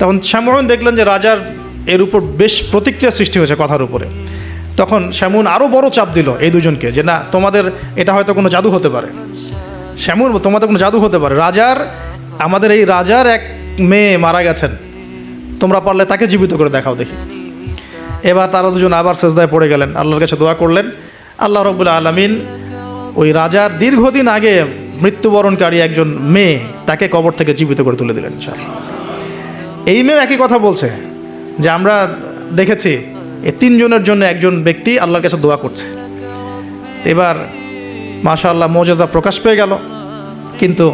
তখন শামউন দেখলেন যে রাজার এর উপর বেশ প্রতিক্রিয়া সৃষ্টি হয়েছে কথার উপরে। তখন শামউন আরও বড় চাপ দিল এই 2 জনকে যে না, তোমাদের এটা হয়তো কোনো জাদু হতে পারে। শামউন, তোমাদের কোনো জাদু হতে পারে, আমাদের এই রাজার এক মেয়ে মারা গেছেন, তোমরা পারলে তাকে জীবিত করে দেখাও দেখি। এবার তারা 2 জন আবার সেজদায় পড়ে গেলেন, আল্লাহর কাছে দোয়া করলেন। আল্লাহ রাব্বুল আলামিন ওই রাজার দীর্ঘদিন আগে মৃত্যুবরণকারী একজন মেয়ে, তাকে কবর থেকে জীবিত করে তুলে দিলেন ইনশাআল্লাহ। এই মেয়ে একই কথা বলছে যে আমরা দেখেছি এই 3 জনের জন্য একজন ব্যক্তি আল্লাহর কাছে দোয়া করছে। এবার মাশাআল্লাহ মুআজিজা প্রকাশ পেয়ে গেল। কিন্তু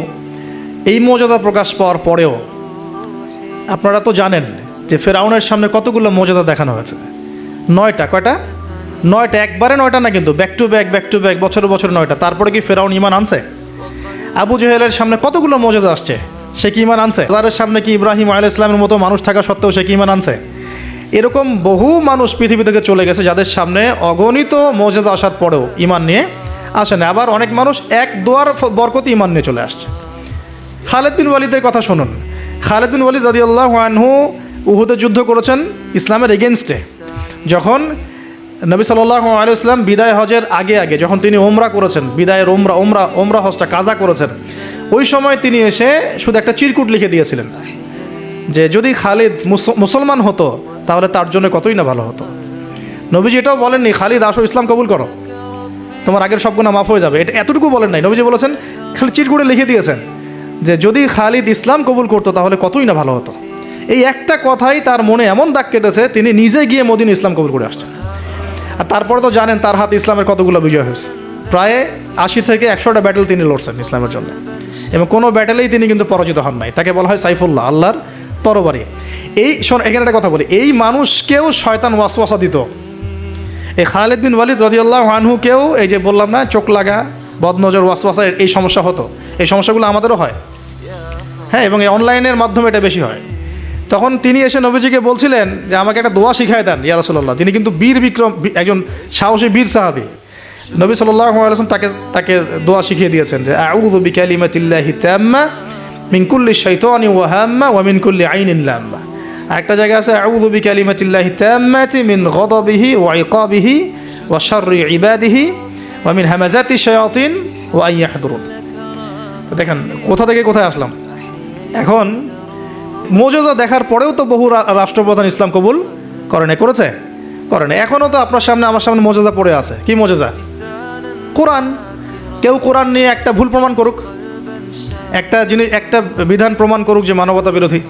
এই মুআজিজা প্রকাশ পাওয়ার পরেও আপনারা তো জানেন যে ফেরাউনের সামনে কতগুলো মুআজিজা দেখানো হয়েছে, 9টা। কয়টা? 9টা। একবারে 9টা না, কিন্তু ব্যাক টু ব্যাক বছরে বছর 9টা। তারপরে কি ফেরাউন ঈমান আনছে? আবু জেহেলের সামনে কতগুলো মুআজিজা আসছে, সে কি ঈমান আনছে? যাদের সামনে কি ইব্রাহিম আলাইহিস সালামের মতো মানুষ থাকা সত্ত্বেও সে কি ঈমান আনছে? এরকম বহু মানুষ পৃথিবী থেকে চলে গেছে যাদের সামনে অগণিত মুআজিজা আসার পরেও ঈমান নিয়ে আসে না। আবার অনেক মানুষ এক দোয়ার বরকতে ঈমান নিয়ে চলে আসছে। খালিদ বিন ওয়ালিদের কথা শুনুন। খালিদ বিন ওয়ালিদ রাদিয়াল্লাহু আনহু উহুদে যুদ্ধ করেছেন ইসলামের এগেনস্টে। যখন নবী সাল্লাল্লাহু আলাইহি ওয়াসাল্লাম বিদায় হজের আগে যখন তিনি ওমরা করেছেন, বিদায়ের ওমরা হজটা কাজা করেছেন, ওই সময় তিনি এসে শুধু একটা চিরকুট লিখে দিয়েছিলেন যে যদি খালিদ মুসলমান হতো তাহলে তার জন্য কতই না ভালো হতো। নবীজি এটাও বলেননি খালিদ আসো ইসলাম কবুল করো, তোমার আগের সব গুনাহ মাফ হয়ে যাবে, এটা এতটুকু বলেন নাই। নবীজি বলেছেন, খালি চিরকুটে লিখে দিয়েছেন যে যদি খালিদ ইসলাম কবুল করতো তাহলে কতই না ভালো হতো। এই একটা কথাই তার মনে এমন দাগ কেটেছে, তিনি নিজে গিয়ে মদিনা ইসলাম কবুল করে আসছেন। আর তারপরে তো জানেন তার হাতে ইসলামের কতগুলো বিজয় হয়েছে, প্রায় 80 থেকে 100টা ব্যাটেল তিনি লড়ছেন ইসলামের জন্য, এবং কোনো ব্যাটেলেই তিনি কিন্তু পরাজিত হন নাই। তাকে বলা হয় সাইফুল্লাহ, আল্লাহর তরবারি। এখানে একটা কথা বলি, এই মানুষকেও শয়তান ওয়াসওয়াসা দিত। এই খালিদ বিন ওয়ালিদ রাদিয়াল্লাহু আনহুকেও এই যে বললাম না, চোখ লাগা, বদনজর, ওয়াসওয়াসা, এই সমস্যা হতো। এই সমস্যাগুলো আমাদেরও হয়, হ্যাঁ, এবং এই অনলাইনের মাধ্যমে এটা বেশি হয়। তখন তিনি এসে নবীজিকে বলছিলেন যে আমাকে একটা দোয়া শিখায় দেন ইয়া রাসূলুল্লাহ। তিনি কিন্তু বীর বিক্রম, একজন সাহসী বীর সাহাবী। নবী সাল্লাল্লাহু আলাইহি ওয়াসাল্লাম তাকে দোয়া শিখিয়ে দিয়েছেন যে আউযু বিকালিমাতিল্লাহি তাম্মা মিন কুল্লি শাইতানি ওয়া হাম্মা ওয়া মিন কুল্লি আইনিন লাম্মা। একটা জায়গা আছে আউযু বিকালিমাতিল্লাহি তাম্মাতি মিন গাদাবিহি ওয়া ইকাবিহি ওয়া শাররি ইবাদিহি ওয়া মিন হামাজাতি শায়াতিন ওয়া আন ইয়াহদুরুন। তো দেখেন কোথা থেকে কোথায় আসলাম। এখন মুআজিজা দেখার পরেও তো বহু রাষ্ট্রপ্রধান ইসলাম কবুল করেছে। এখনও তো আপনার সামনে আমার সামনে মুআজিজা পড়ে আছে। কি মুআজিজা? কোরআন। কেউ কোরআন নিয়ে একটা ভুল প্রমাণ করুক, একটা বিধান প্রমাণ করুক যে মানবতা বিরোধী,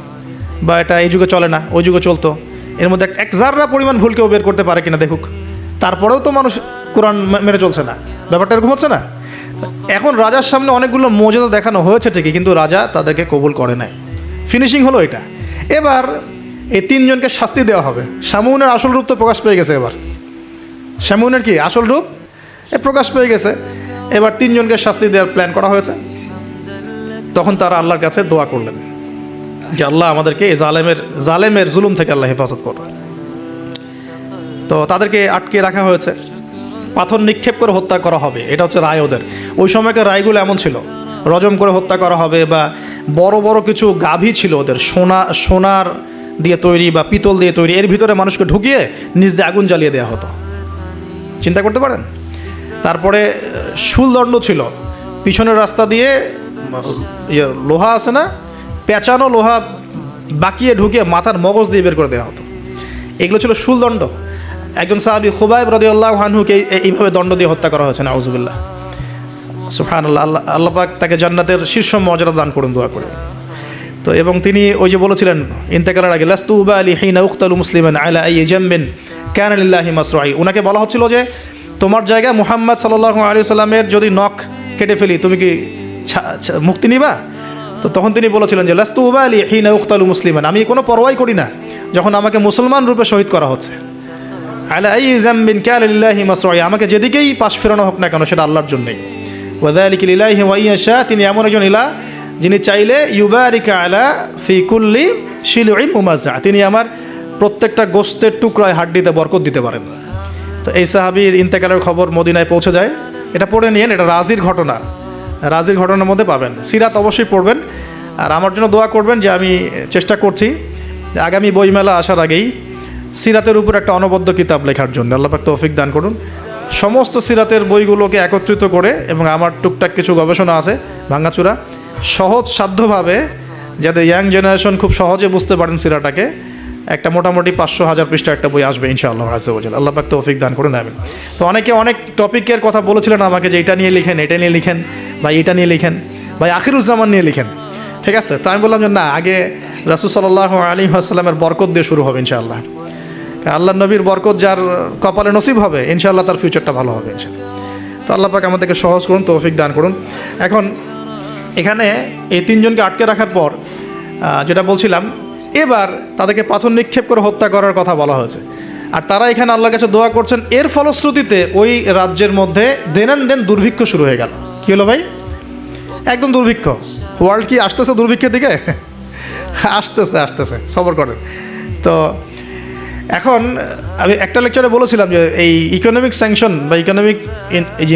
বা এটা এই যুগে চলে না, ওই যুগে চলতো, এর মধ্যে এক জাররা পরিমাণ ভুল কেউ বের করতে পারে কিনা দেখুক। তারপরেও তো মানুষ কোরআন মেনে চলছে না। ব্যাপারটা এরকম হচ্ছে না? এখন রাজার সামনে অনেকগুলো মুআজিজা দেখানো হয়েছে ঠিকই, কিন্তু রাজা তাদেরকে কবুল করে নাই। ফিনিশিং হলো এটা। এবার এই তিনজনকে শাস্তি দেওয়া হবে। শামউনের আসল রূপ তো প্রকাশ পেয়ে গেছে, এবার শামউনের কি আসল রূপ প্রকাশ পেয়ে গেছে, এবার তিনজনকে শাস্তি দেওয়ার প্ল্যান করা হয়েছে। তখন তারা আল্লাহর কাছে দোয়া করলেন যে আল্লাহ আমাদেরকে এই জালেমের জুলুম থেকে আল্লাহ হেফাজত করবেন। তো তাদেরকে আটকে রাখা হয়েছে, পাথর নিক্ষেপ করে হত্যা করা হবে, এটা হচ্ছে রায় ওদের। ওই সময়কার রায়গুলো এমন ছিল, রজম করে হত্যা করা হবে, বা বড় বড় কিছু গাভী ছিল ওদের, সোনার দিয়ে তৈরি বা পিতল দিয়ে তৈরি, এর ভিতরে মানুষকে ঢুকিয়ে নিজ দিয়ে আগুন জ্বালিয়ে দেওয়া হতো। চিন্তা করতে পারেন। তারপরে শুলদণ্ড ছিল, পিছনের রাস্তা দিয়ে লোহা আছে না, পেঁচানো লোহা বাকিয়ে ঢুকিয়ে মাথার মগজ দিয়ে বের করে দেওয়া হতো। এগুলো ছিল শুলদণ্ড। একজন সাহাবী খুবাইব রাদিয়াল্লাহু আনহুকে এইভাবে দণ্ড দিয়ে হত্যা করা হয়েছে, নাউযুবিল্লাহ। সুবহানাল্লাহ। আল্লাহ পাক তাকে জান্নাতের শীর্ষ মর্যাদা দান করুন, দোয়া করে। তো এবং তিনি ওই যে বলেছিলেন ইন্তেকালের আগে, লাস্তু উবালি হিনা উকতালু মুসলিমান আলা আই জামবিন কানা লিল্লাহি মাসরাই। ওনাকে বলা হচ্ছিল যে তোমার জায়গায় মুহাম্মদ সাল্লাল্লাহু আলাইহি ওয়াসাল্লামের যদি নখ কেটে ফেলি তুমি কি মুক্তি নিবা? তো তখন তিনি বলেছিলেন যে লাস্তু উবালি হিনা উকতালু মুসলিমান, আমি কোনো পরোয়াই করি না যখন আমাকে মুসলমান রূপে শহীদ করা হচ্ছে। আলা আই জামবিন কানা লিল্লাহি মাসরাই, আমাকে যেদিকেই পাশ ফেরানো হোক না কেন সেটা আল্লাহর জন্যই। ওয়াযালিকা লিল্লাহি ওয়া ইয়াশা, তিনি এমন একজন ইলাহ যিনি চাইলে ইউবারিকা আলা ফি কুল্লি শিলুইন মুমাজ্জা, তিনি আমার প্রত্যেকটা গোস্তের টুকরায় হাড্ডিতে বরকত দিতে পারেন। তো এই সাহাবীর ইন্তেকালের খবর মদিনায় পৌঁছে যায়। এটা পড়ে নিয়েন, এটা রাজির ঘটনা, রাজির ঘটনার মধ্যে পাবেন। সিরাত অবশ্যই পড়বেন, আর আমার জন্য দোয়া করবেন যে আমি চেষ্টা করছি যে আগামী বইমেলা আসার আগেই সিরাতের উপর একটা অনবদ্য কিতাব লেখার জন্য। আল্লাহ পাক তৌফিক দান করুন। সমস্ত সিরাতের বইগুলোকে একত্রিত করে, এবং আমার টুকটাক কিছু গবেষণা আছে ভাঙাচুরা, সহজ সাধ্যভাবে যাতে ইয়াং জেনারেশন খুব সহজে বুঝতে পারেন সিরাটাকে, একটা মোটামুটি 500,000 পৃষ্ঠা একটা বই আসবে ইনশাআল্লাহ আযজা ওয়া জাল্লা। আল্লাহ পাক তৌফিক দান করুন, আমিন। তো অনেকে অনেক টপিকের কথা বলেছিলেন আমাকে যে এটা নিয়ে লিখেন, এটা নিয়ে লিখেন, ভাই এটা নিয়ে লিখেন, ভাই আখিরুজ্জামান নিয়ে লিখেন, ঠিক আছে? তো আমি বললাম যে না, আগে রাসূল সাল্লাল্লাহু আলাইহি ওয়াসাল্লামের বরকত দিয়ে শুরু হবে ইনশাআল্লাহ। কারণ আল্লাহ নবীর বরকত যার কপালে নসিব হবে ইনশাআল্লাহ তার ফিউচারটা ভালো হবে ইনশাআল্লাহ। তো আল্লাহ পাক আমাদেরকে সহজ করুন, তৌফিক দান করুন। এখন এখানে এই তিনজনকে আটকে রাখার পর যেটা বলছিলাম, এবার তাদেরকে পাথর নিক্ষেপ করে হত্যা করার কথা বলা হয়েছে, আর তারা এখানে আল্লাহর কাছে দোয়া করছেন। এর ফলশ্রুতিতে ওই রাজ্যের মধ্যে দেন দুর্ভিক্ষ শুরু হয়ে গেল। কী হলো ভাই? একদম দুর্ভিক্ষ। ওয়ার্ল্ড কি আসতেছে দুর্ভিক্ষের দিকে? আসতেছে, সবর করেন। তো এখন আমি একটা লেকচারে বলেছিলাম যে এই ইকোনমিক স্যাংশন বা ইকোনমিক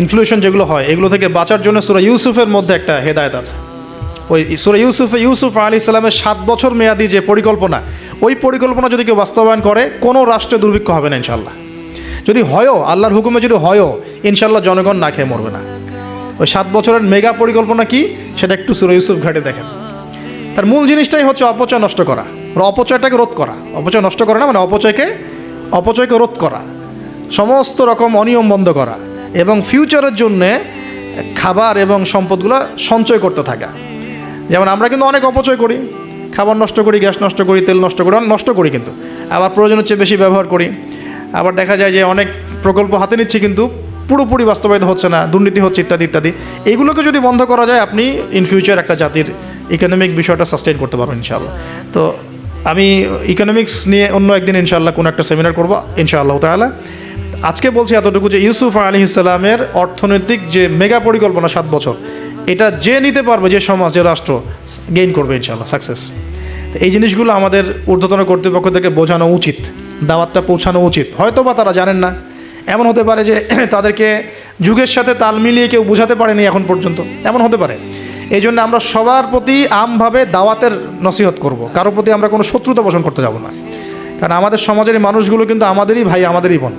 ইনফ্লুয়েশন যেগুলো হয়, এগুলো থেকে বাঁচার জন্য সূরা ইউসুফের মধ্যে একটা হেদায়েত আছে। ওই সূরা ইউসুফ আলাইহিস সালামের 7 বছর মেয়াদি যে পরিকল্পনা, ওই পরিকল্পনা যদি কেউ বাস্তবায়ন করে কোনো রাষ্ট্রে দুর্ভিক্ষ হবে না ইনশাআল্লাহ। যদি হয়ও, আল্লাহর হুকুমে যদি হয়ও, ইনশাআল্লাহ জনগণ না খেয়ে মরবে না। ওই 7 বছরের মেগা পরিকল্পনা কি সেটা একটু সূরা ইউসুফ ঘাটে দেখেন। তার মূল জিনিসটাই হচ্ছে অপচয় নষ্ট করা, অপচয়টাকে রোধ করা। অপচয় নষ্ট করা না, মানে অপচয়কে রোধ করা, সমস্ত রকম অনিয়ম বন্ধ করা, এবং ফিউচারের জন্যে খাবার এবং সম্পদগুলো সঞ্চয় করতে থাকা। যেমন আমরা কিন্তু অনেক অপচয় করি, খাবার নষ্ট করি, গ্যাস নষ্ট করি, তেল নষ্ট করি, নষ্ট করি, কিন্তু আবার প্রয়োজনের চেয়ে বেশি ব্যবহার করি। আবার দেখা যায় যে অনেক প্রকল্প হাতে নিচ্ছি কিন্তু পুরোপুরি বাস্তবায়িত হচ্ছে না, দুর্নীতি হচ্ছে, ইত্যাদি ইত্যাদি। এইগুলোকে যদি বন্ধ করা যায়, আপনি ইন ফিউচার একটা জাতির ইকোনমিক বিষয়টা সাস্টেইন করতে পারবেন ইনশাআল্লাহ। তো আমি ইকোনমিক্স নিয়ে অন্য একদিন ইনশাআল্লাহ কোনো একটা সেমিনার করবো ইনশাআল্লাহ তাআলা। আজকে বলছি এতটুকু যে ইউসুফ আলাইহিস সালামের অর্থনৈতিক যে মেগা পরিকল্পনা 7 বছর, এটা যে নিতে পারবে, যে সমাজ, যে রাষ্ট্র গেইন করবে ইনশাআল্লাহ, সাকসেস। তো এই জিনিসগুলো আমাদের ঊর্ধ্বতন কর্তৃপক্ষ থেকে বোঝানো উচিত, দাওয়াতটা পৌঁছানো উচিত। হয়তো বা তারা জানেন না, এমন হতে পারে যে তাদেরকে যুগের সাথে তাল মিলিয়ে কেউ বোঝাতে পারেনি এখন পর্যন্ত, এমন হতে পারে। এই জন্য আমরা সবার প্রতি আমভাবে দাওয়াতের নসিহত করব, কারোর প্রতি আমরা কোনো শত্রুতা পোষণ করতে যাব না। কারণ আমাদের সমাজের এই মানুষগুলো কিন্তু আমাদেরই ভাই, আমাদেরই বোন,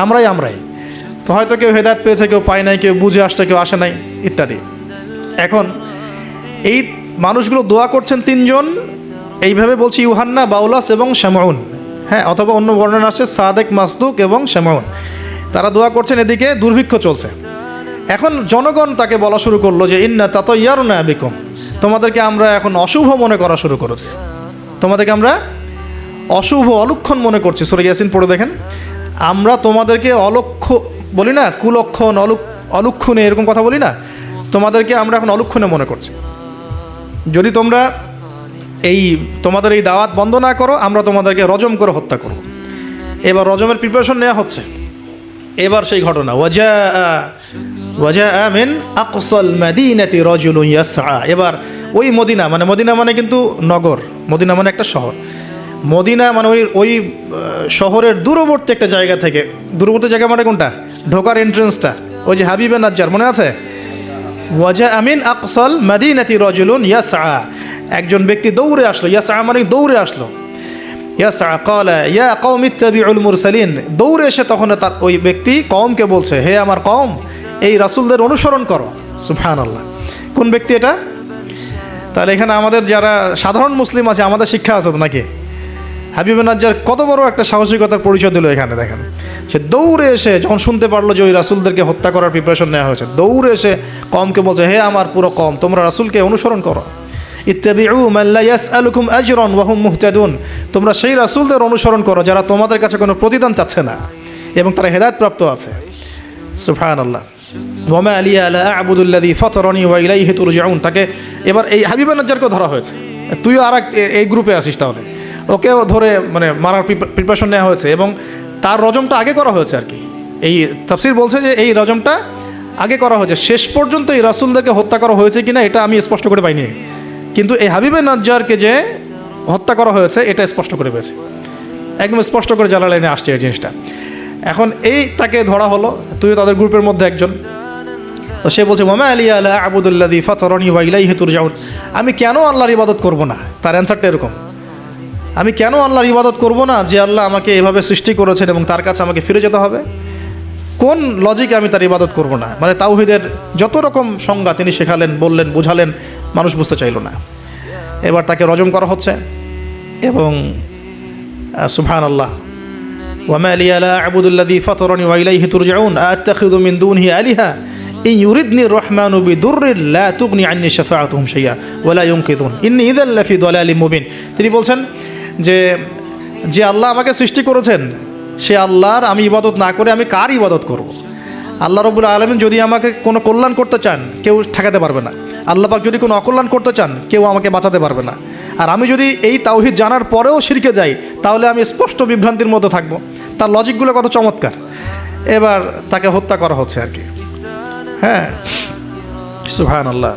আমরাই। তো হয়তো কেউ হেদায়েত পেয়েছে, কেউ পায় নাই, কেউ বুঝে আসছে, কেউ আসে নাই, ইত্যাদি। এখন এই মানুষগুলো দোয়া করছেন তিনজন, এইভাবে বলছি, ইউহান্না, বাউলাস এবং শামউন, হ্যাঁ, অথবা অন্য বর্ণনা আছে সাদেক, মাসদুক এবং শামউন। তারা দোয়া করছেন, এদিকে দুর্ভিক্ষ চলছে। এখন জনগণ তাকে বলা শুরু করলো যে ইন্না তাতায়্যারনা বিকুম, তোমাদেরকে আমরা এখন অশুভ মনে করা শুরু করেছি, তোমাদেরকে আমরা অশুভ, অলক্ষণ মনে করছি। সূরা ইয়াসিন পড়ে দেখেন, আমরা তোমাদেরকে অলক্ষ্য বলি না, কুলক্ষণ, অলক্ষণে, এরকম কথা বলি না, তোমাদেরকে আমরা এখন অলক্ষণে মনে করছি। যদি তোমরা এই তোমাদের এই দাওয়াত বন্ধ না করো, আমরা তোমাদেরকে রজম করে হত্যা করব। এবার রজমের প্রিপারেশন নেওয়া হচ্ছে। এবার সেই ঘটনা, ওয়াজা মিন আকসাল মাদিনাতি রাজুলুন ইয়াসআ। এবার ওই মদিনা মানে কিন্তু নগর, মদিনা মানে একটা শহর, মদিনা মানে ওই শহরের দূরবর্তী একটা জায়গা থেকে, দূরবর্তী জায়গা মানে কোনটা, ঢোকার এন্ট্রেন্সটা, ওই যে হাবিবে নাজ্জার মনে আছে, ওয়াজা মিন আকসাল মাদিনাতি রাজুলুন ইয়াসআ, একজন ব্যক্তি দৌড়ে আসলো, ইয়াসআ মানে দৌড়ে আসলো, ইয়াসআ ক্বালা ইয়া কওমি ইত্তাবিউল মুরসালিন, দৌড়ে এসে তখন তার ওই ব্যক্তি কওমকে বলছে, হে আমার কওম, এই রাসূলদের অনুসরণ করো। সুবহানাল্লাহ, কোন ব্যক্তি এটা? তাহলে এখানে আমাদের যারা সাধারণ মুসলিম আছে, আমাদের শিক্ষা আছে তো নাকি? হাবিবে নাজ্জার কত বড় একটা সাহসিকতার পরিচয় দিল এখানে। দেখেন, সে দৌড়ে এসে যখন শুনতে পারলো যে ওই রাসূলদেরকে হত্যা করার প্রিপারেশন নেওয়া হয়েছে, দৌড়ে এসে কওমকে বলছে, হে আমার পুরো কওম, তোমরা রাসূলকে অনুসরণ করো। ইত্তাবিউ মান লা ইয়াসআলুকুম আজরান ওয়া হুম মুহতাদুন, তোমরা সেই রাসূলদের অনুসরণ করো যারা তোমাদের কাছে কোনো প্রতিদান চাচ্ছে না এবং তারা হেদায়েত প্রাপ্ত আছে। সুবহানাল্লাহ। ওয়া মা লিয়া লা আ'বুদুল্লাযী ফাতারানি ওয়া ইলাইহি তুরজাউন। তাকে এবার এই হাবিবে নাজ্জারকে ধরা হয়েছে, তুইও আর এই গ্রুপে আসিস, তাহলে ওকেও ধরে মারার প্রিপারেশন নেওয়া হয়েছে এবং তার রজমটা আগে করা হয়েছে আর কি। এই তাফসীর বলছে যে এই রজমটা আগে করা হয়েছে, শেষ পর্যন্ত এই রাসূলদেরকে হত্যা করা হয়েছে কিনা এটা আমি স্পষ্ট করে পাইনি, কিন্তু এই হাবিবে নাজ্জারকে যে হত্যা করা হয়েছে এটা স্পষ্ট করে পেয়েছে, একদম স্পষ্ট করে জালালাইনে আসছে এই জিনিসটা। এখন এই তাকে ধরা হলো, তুইও তাদের গ্রুপের মধ্যে একজন। তো সে বলছে, ওয়া মা লিয়া লা আ'বুদুল্লাযী ফাতারানি ওয়া ইলাইহি তুরজাউন, আমি কেন আল্লাহর ইবাদত করব না? তার অ্যানসারটা এরকম, আমি কেন আল্লাহর ইবাদত করব না যে আল্লাহ আমাকে এভাবে সৃষ্টি করেছেন এবং তার কাছে আমাকে ফিরে যেতে হবে? কোন লজিকে আমি তার ইবাদত করব না? মানে তাওহীদের যত রকম সংজ্ঞা তিনি শেখালেন, বললেন, বুঝালেন, মানুষ বুঝতে চাইল না। এবার তাকে রজম করা হচ্ছে এবং সুবহানাল্লাহ, ওয়া মা লিয়া লা আ'বুদুল্লাযী ফাতারানি ওয়া ইলাইহি তুরজাউন আ'তাখিযু মিন দুনিহি আলিহা ইন ইউরিদনি রহমানু বিদুররিন লা তুগনি আন্নি শাফাআতুহুম শাইআ ওয়া লা ইউনকিযুন ইন্নী ইযাল লাফি দালালিম মুবিন। তিনি বলছেন যে আল্লাহ আমাকে সৃষ্টি করেছেন, সে আল্লাহর আমি ইবাদত না করে আমি কার ইবাদত করব? আল্লাহ রাব্বুল আলামিন যদি আমাকে কোনো কল্যাণ করতে চান, কেউ ঠেকাতে পারবে না। আল্লাহ পাক যদি কোনো অকল্যাণ করতে চান, কেউ আমাকে বাঁচাতে পারবে না। আর আমি যদি এই তাওহীদ জানার পরেও শিরকে যাই, তাহলে আমি স্পষ্ট বিভ্রান্তির মধ্যে থাকবো। তার লজিকগুলো কত চমৎকার। এবার তাকে হত্যা করা হচ্ছে আর কি। হ্যাঁ, সুবহানাল্লাহ।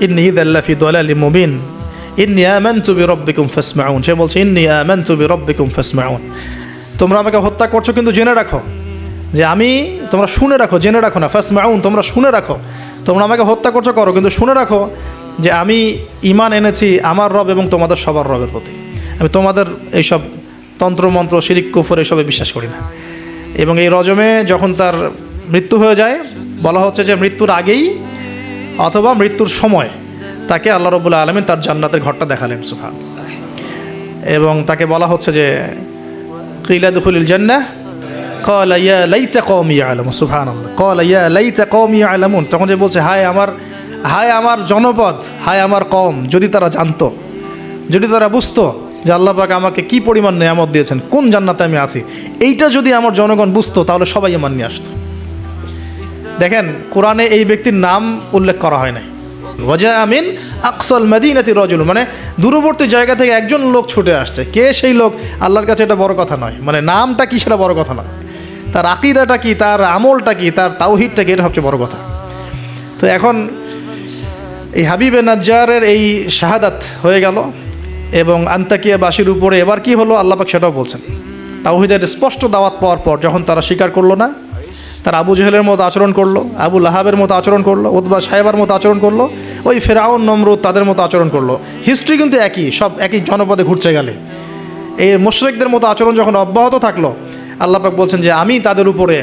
ইন্নী ইযাল লাফি দালালিম মুবিন ইন্নী আমানতু বিরাব্বিকুম ফাসমাউন। সে বলছে, ইন্নী আমানতু বিরাব্বিকুম ফাসমাউন, তোমরা আমাকে হত্যা করছো কিন্তু জেনে রাখো যে আমি, তোমরা শুনে রাখো, জেনে রাখো না, ফাসমাউন তোমরা শুনে রাখো, তোমরা আমাকে হত্যা করছো করো, কিন্তু শুনে রাখো যে আমি ঈমান এনেছি আমার রব এবং তোমাদের সবার রবের প্রতি। আমি তোমাদের এইসব তন্ত্রমন্ত্র, শিরিক, কুফর এসবে বিশ্বাস করি না। এবং এই রজমে যখন তার মৃত্যু হয়ে যায়, বলা হচ্ছে যে মৃত্যুর আগেই অথবা মৃত্যুর সময় তাকে আল্লাহ রাব্বুল আলামিন তার জান্নাতের ঘরটা দেখালেন। সুবহানাল্লাহ। এবং তাকে বলা হচ্ছে যে কিলা দুখুলিল জান্নাহ ক্বালা ইয়া লাইতা কওমি ইয়ালামুন। সুবহানাল্লাহ। ক্বালা ইয়া লাইতা কওমি ইয়ালামুন, তখন যে বলছে, হায় আমার জনপদ, হায় আমার কওম, যদি তারা জানতো, যদি তারা বুঝতো যে আল্লাহ পাক আমাকে কি পরিমাণ নেয়ামত দিয়েছেন, কোন জান্নাতে আমি আছি, এইটা যদি আমার জনগণ বুঝতো তাহলে সবাই ঈমান নিয়ে আসতো। দেখেন, কোরআনে এই ব্যক্তির নাম উল্লেখ করা হয় নাই। ওয়াজা মিন আকসাল মাদিনাতি রাজুল, মানে দূরবর্তী জায়গা থেকে একজন লোক ছুটে আসছে। কে সেই লোক আল্লাহর কাছে এটা বড় কথা নয়, মানে নামটা কি সেটা বড় কথা নয়, তার আকীদাটা কি, তার আমলটা কি, তার তাওহীদটা কি, এটা সবচেয়ে বড় কথা। তো এখন এই হাবিবে নাজ্জারের এই শাহাদাত হয়ে গেল এবং আন্তাকিয়াবাসীর উপরে এবার কি হলো আল্লাহ পাক সেটাও বলছেন। তাওহীদের স্পষ্ট দাওয়াত পাওয়ার পর যখন তারা স্বীকার করলো না, তারা আবু জেহেলের মতো আচরণ করলো, আবু লাহাবের মতো আচরণ করলো, উতবা সাহেবার মতো আচরণ করলো, ওই ফেরাউন নমরুদ তাদের মতো আচরণ করলো। হিস্ট্রি কিন্তু একই, সব একই জনপদে ঘুরছে গেলে। এই মুশরিকদের মতো আচরণ যখন অব্যাহত থাকলো, আল্লাহ পাক বলছেন যে আমি তাদের উপরে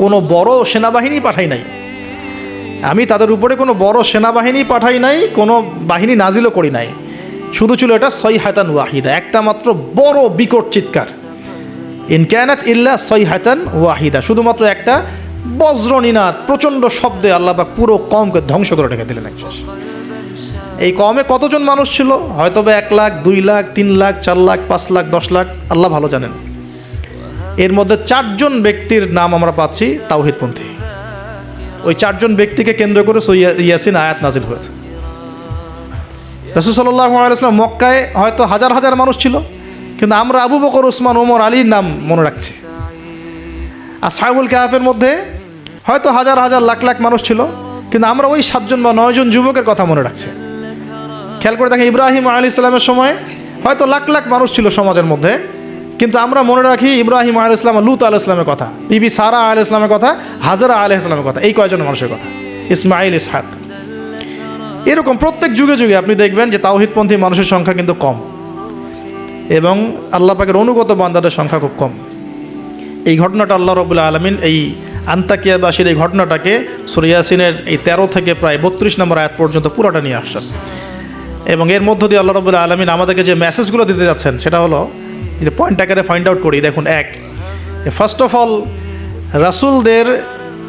কোনো বড় সেনাবাহিনী পাঠাই নাই, আমি তাদের উপরে কোনো বড় সেনাবাহিনী পাঠাই নাই, কোনো বাহিনী নাজিলও করি নাই, শুধু ছিল এটা সয়হাতান ওয়াহিদা, একটা মাত্র বড় বিকট চিৎকার। ইন কানাত ইল্লা সয়হাতান ওয়াহিদা, শুধুমাত্র একটা বজ্রনিনাদ, প্রচণ্ড শব্দে আল্লাহ পাক পুরো কওমকে ধ্বংস করে রেখে দিলেন একশেষ। এই কওমে কতজন মানুষ ছিল? হয়তো বা 1 লাখ, 2 লাখ, 3 লাখ, 4 লাখ, 5 লাখ, 10 লাখ, আল্লাহ ভালো জানেন। এর মধ্যে 4 জন ব্যক্তির নাম আমরা পাচ্ছি তাওহীদপন্থী। ওই 4 জন ব্যক্তিকে কেন্দ্র করে সূরা ইয়াসিন আয়াত নাজিল হয়েছে। রাসূল সাল্লাল্লাহু আলাইহি ওয়াসাল্লাম মক্কায় হয়তো হাজার হাজার মানুষ ছিল, কিন্তু আমরা আবু বকর, ওসমান, ওমর, আলীর নাম মনে রাখছি। আসহাবুল কাহাফের মধ্যে হয়তো হাজার হাজার লাখ লাখ মানুষ ছিল, কিন্তু আমরা ওই 7 জন বা 9 জন যুবকের কথা মনে রাখছি। খেয়াল করে দেখেন, ইব্রাহিম আলাইহিস সালামের সময় হয়তো লাখ লাখ মানুষ ছিল সমাজের মধ্যে, কিন্তু আমরা মনে রাখি ইব্রাহিম আলাইহিস সালাম, লূত আলাইহিস সালামের কথা, বিবি সারা আলাইহিস সালামের কথা, হাজরা আলাইহিস সালামের কথা, এই কয়জন মানুষের কথা, ইসমাইল, ইসহাক। এরকম প্রত্যেক যুগে যুগে আপনি দেখবেন যে তাওহীদপন্থী মানুষের সংখ্যা কিন্তু কম, এবং আল্লাহ পাকের অনুগত বান্দাদের সংখ্যা খুব কম। এই ঘটনাটা আল্লাহ রাব্বুল আলামিন এই আন্তাকিয়াবাসীর এই ঘটনাটাকে সূরা ইয়াসিনের এই 13 থেকে প্রায় 32 নম্বর আয়াত পর্যন্ত পুরোটা নিয়ে আসছেন, এবং এর মধ্য দিয়ে আল্লাহ রাব্বুল আলামিন আমাদেরকে যে মেসেজগুলো দিতে যাচ্ছেন সেটা হলো, যে পয়েন্ট আকারে ফাইন্ড আউট করি। দেখুন, ফার্স্ট অফ অল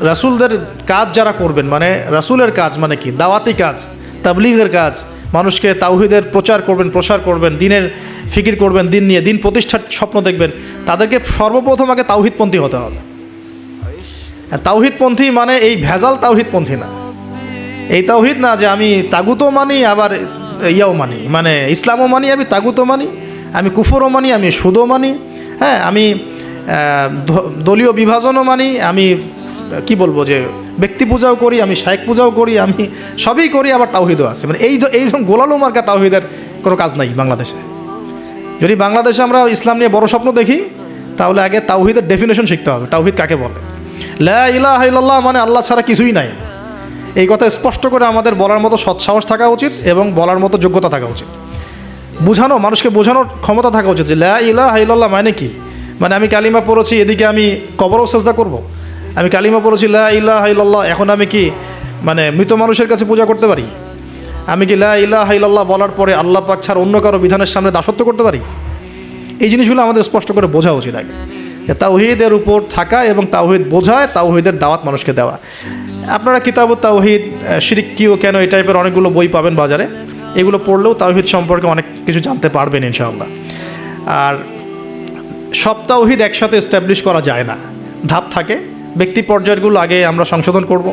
রাসূলদের কাজ যারা করবেন, মানে রাসূলের কাজ মানে কি? দাওয়াতি কাজ, তাবলীগের কাজ, মানুষকে তাওহীদের প্রচার করবেন, প্রসার করবেন, দিনের ফিকির করবেন, দিন নিয়ে দিন প্রতিষ্ঠার স্বপ্ন দেখবেন, তাদেরকে সর্বপ্রথম আগে তাওহীদপন্থী হতে হবে। তাওহীদপন্থী মানে এই ভেজাল তাওহীদপন্থী না, এই তাওহীদ না যে আমি তাগুতও মানি আবার ইয়াও মানি, মানে ইসলামও মানি, আমি তাগুতও মানি, আমি কুফরও মানি, আমি সুদও মানি, হ্যাঁ, আমি দলীয় বিভাজনও মানি, আমি কি বলবো যে ব্যক্তি পূজাও করি, আমি শায়েখ পূজাও করি, আমি সবই করি, আবার তাওহীদও আছে। মানে এইরকম গোলালো মার্কা তাওহীদের কোনো কাজ নাই বাংলাদেশে। যদি বাংলাদেশে আমরা ইসলাম নিয়ে বড় স্বপ্ন দেখি, তাহলে আগে তাওহীদের ডেফিনেশন শিখতে হবে। তাওহীদ কাকে বলে? লা ইলাহা ইল্লাল্লাহ মানে আল্লাহ ছাড়া কিছুই নাই, এই কথা স্পষ্ট করে আমাদের বলার মতো সৎসাহস থাকা উচিত এবং বলার মতো যোগ্যতা থাকা উচিত। মানুষকে বোঝানোর ক্ষমতা থাকা উচিত যে লা ইলাহা ইল্লাল্লাহ মানে কি। মানে আমি কালিমা পড়েছি, এদিকে আমি কবরও সেজদা করব? আমি কালিমা পড়েছি লা ইলাহা ইল্লাল্লাহ, এখন আমি কি মানে মৃত মানুষের কাছে পূজা করতে পারি? আমি কি লা ইলাহা ইল্লাল্লাহ বলার পরে আল্লাহ পাক ছাড়া অন্য কারো বিধানের সামনে দাসত্ব করতে পারি? এই জিনিসগুলো আমাদের স্পষ্ট করে বোঝা উচিত আগে। তাওহীদের উপর থাকা এবং তাওহীদ বোঝায়, তাওহীদের দাওয়াত মানুষকে দেওয়া। আপনারা কিতাবুত তাওহীদ, শিরক কি ও কেন, এই টাইপের অনেকগুলো বই পাবেন বাজারে, এগুলো পড়লেও তাওহীদ সম্পর্কে অনেক কিছু জানতে পারবেন ইনশাআল্লাহ। আর সব তাওহীদ একসাথে এস্টাবলিশ করা যায় না, ধাপ থাকে। ব্যক্তি পর্যায়গুলো আগে আমরা সংশোধন করব,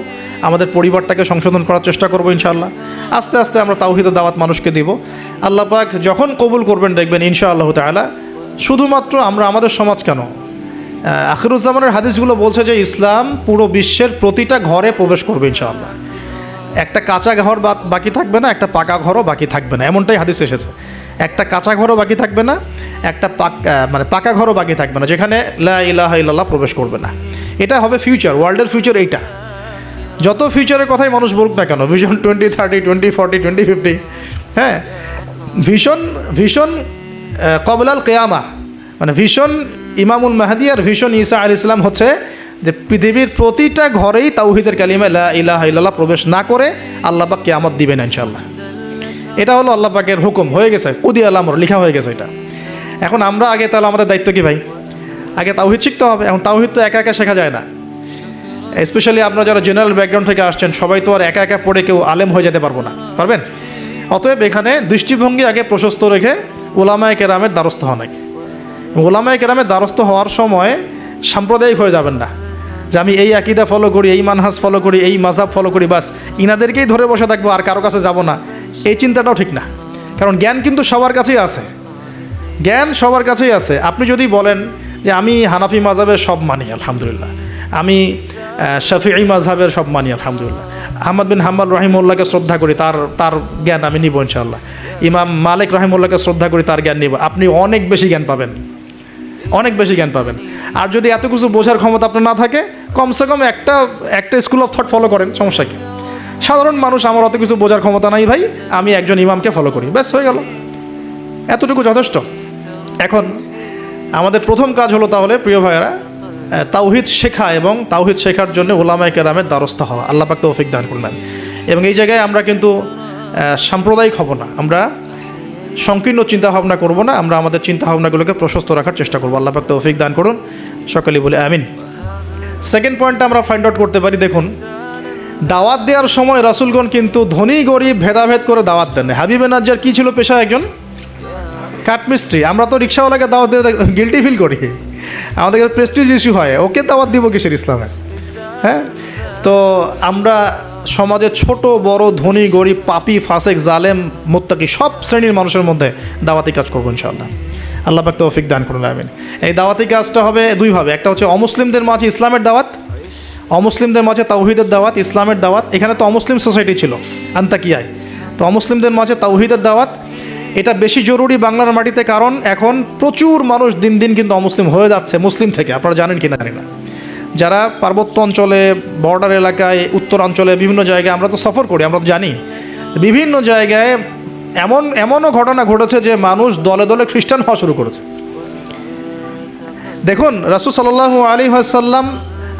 আমাদের পরিবারটাকে সংশোধন করার চেষ্টা করব ইনশাআল্লাহ। আস্তে আস্তে আমরা তাওহীদের দাওয়াত মানুষকে দিব। আল্লাহ পাক যখন কবুল করবেন দেখবেন ইনশাআল্লাহ তাআলা, শুধুমাত্র আমরা আমাদের সমাজ কেন, আখিরুজ্জামানের হাদিসগুলো বলছে যে ইসলাম পুরো বিশ্বের প্রতিটা ঘরে প্রবেশ করবে ইনশাআল্লাহ। একটা কাঁচা ঘর বাকি থাকবে না, একটা পাকা ঘরও বাকি থাকবে না, এমনটাই হাদিস এসেছে। একটা কাঁচা ঘরও বাকি থাকবে না, একটা পাকা ঘরও বাকি থাকবে না যেখানে লা ইলাহা ইল্লাল্লাহ প্রবেশ করবে না। এটা হবে ফিউচার, ওয়ার্ল্ডের ফিউচার এইটা। যত ফিউচারের কথাই মানুষ বলুক না কেন, ভিশন 2030, 2040, 2050, হ্যাঁ, ভিশন কবলাল কিয়ামা, মানে ভিশন ইমামুল মাহদি আর ভিশন ঈসা আলাইহিস সালাম হচ্ছে যে পৃথিবীর প্রতিটা ঘরেই তাওহীদের কালিমা লা ইলাহা ইল্লাল্লাহ প্রবেশ না করে আল্লাহ পাক কিয়ামত দিবেন ইনশাআল্লাহ। এটা হলো আল্লাহ পাকের হুকুম, হয়ে গেছে, কুদিয়াল আমর, লেখা হয়ে গেছে এটা। এখন আমরা আগে, তাহলে আমাদের দায়িত্ব কি ভাই? আগে তাওহীদ শিখতে হবে। এখন তাওহীদ তো একা একা শেখা যায় না, স্পেশালি আপনারা যারা জেনারেল ব্যাকগ্রাউন্ড থেকে আসছেন, সবাই তো আর একা একা পড়ে কেউ আলেম হয়ে যেতে পারবো না, পারবেন? অতএব এখানে দৃষ্টিভঙ্গি আগে প্রশস্ত রেখে ওলামায়ে কেরামের দ্বারস্থ হন। ওলামায়ে কেরামের দ্বারস্থ হওয়ার সময় সাম্প্রদায়িক হয়ে যাবেন না, যে আমি এই আকীদা ফলো করি, এই মানহাজ ফলো করি, এই মাযহাব ফলো করি, বাস ইনাদেরকেই ধরে বসে থাকবো আর কারো কাছে যাব না। এই চিন্তাটাও ঠিক না, কারণ জ্ঞান কিন্তু সবার কাছেই আছে, জ্ঞান সবার কাছেই আছে। আপনি যদি বলেন যে আমি হানাফি মাযহাবের সব মানি আলহামদুলিল্লাহ, আমি শাফিঈ মাযহাবের সব মানি আলহামদুলিল্লাহ, আহমদ বিন হাম্বল রাহিমাহুল্লাহকে শ্রদ্ধা করি, তার জ্ঞান আমি নিব ইনশাআল্লাহ, ইমাম মালিক রাহিমাহুল্লাহকে শ্রদ্ধা করি, তার জ্ঞান নিব, আপনি অনেক বেশি জ্ঞান পাবেন, অনেক বেশি জ্ঞান পাবেন। আর যদি এত কিছু বোঝার ক্ষমতা আপনার না থাকে, কমসে কম একটা স্কুল অফ থট ফলো করেন, সমস্যা কি? সাধারণ মানুষ, আমার অত কিছু বোঝার ক্ষমতা নাই ভাই, আমি একজন ইমামকে ফলো করি, ব্যাস হয়ে গেল, এতটুকু যথেষ্ট। এখন আমাদের প্রথম কাজ হলো তাহলে প্রিয় ভাইয়েরা, তাওহীদ শেখা এবং তাওহীদ শেখার জন্য ওলামায়ে কেরামের দ্বারস্থ হওয়া। আল্লাহ পাক তৌফিক দান করলেন। এবং এই জায়গায় আমরা কিন্তু সাম্প্রদায়িক হব না, আমরা সংকীর্ণ চিন্তাভাবনা করব না, আমরা আমাদের চিন্তাভাবনাগুলোকে প্রশস্ত রাখার চেষ্টা করবো। আল্লাহ পাক তৌফিক দান করুন, সকলেই বলে আমিন। সেকেন্ড পয়েন্টটা আমরা ফাইন্ড আউট করতে পারি, দেখুন, দাওয়াত দেওয়ার সময় রাসূলগণ কিন্তু ধনী গরিব ভেদাভেদ করে দাওয়াত দেন। হাবিবে নাজ্জার কী ছিল পেশা? একজন কাঠমিস্ত্রি। আমরা তো রিক্সাওয়ালাকে দাওয়াত দিয়ে গিল্টি ফিল করি, আমাদের প্রেস্টিজ ইস্যু হয়, ওকে দাওয়াত দিব কিসের ইসলামে? হ্যাঁ, তো আমরা সমাজে ছোট বড় ধনী গরিব পাপী ফাসেক জালেম মুত্তাকি সব শ্রেণীর মানুষের মধ্যে দাওয়াতি কাজ করবো ইনশাআল্লাহ। আল্লাহ পাক তৌফিক দান করুন, আমিন। এই দাওয়াতি কাজটা হবে দুইভাবে, একটা হচ্ছে অমুসলিমদের মাঝে ইসলামের দাওয়াত, অমুসলিমদের মাঝে তাওহীদের দাওয়াত, ইসলামের দাওয়াত। এখানে তো অমুসলিম সোসাইটি ছিল আন্তাকিয়ায়, তো অমুসলিমদের মাঝে তাওহীদের দাওয়াত এটা বেশি জরুরি বাংলার মাটিতে, কারণ এখন প্রচুর মানুষ দিন দিন কিন্তু অমুসলিম হয়ে যাচ্ছে মুসলিম থেকে, আপনারা জানেন কিনা জানি না। যারা পার্বত্য অঞ্চলে, বর্ডার এলাকায়, উত্তরাঞ্চলে বিভিন্ন জায়গায় আমরা তো সফর করি, আমরা তো জানি বিভিন্ন জায়গায় এমনও ঘটনা ঘটেছে যে মানুষ দলে দলে খ্রিস্টান হওয়া শুরু করেছে। দেখুন রাসূল সাল্লাল্লাহু আলাইহি ওয়াসাল্লাম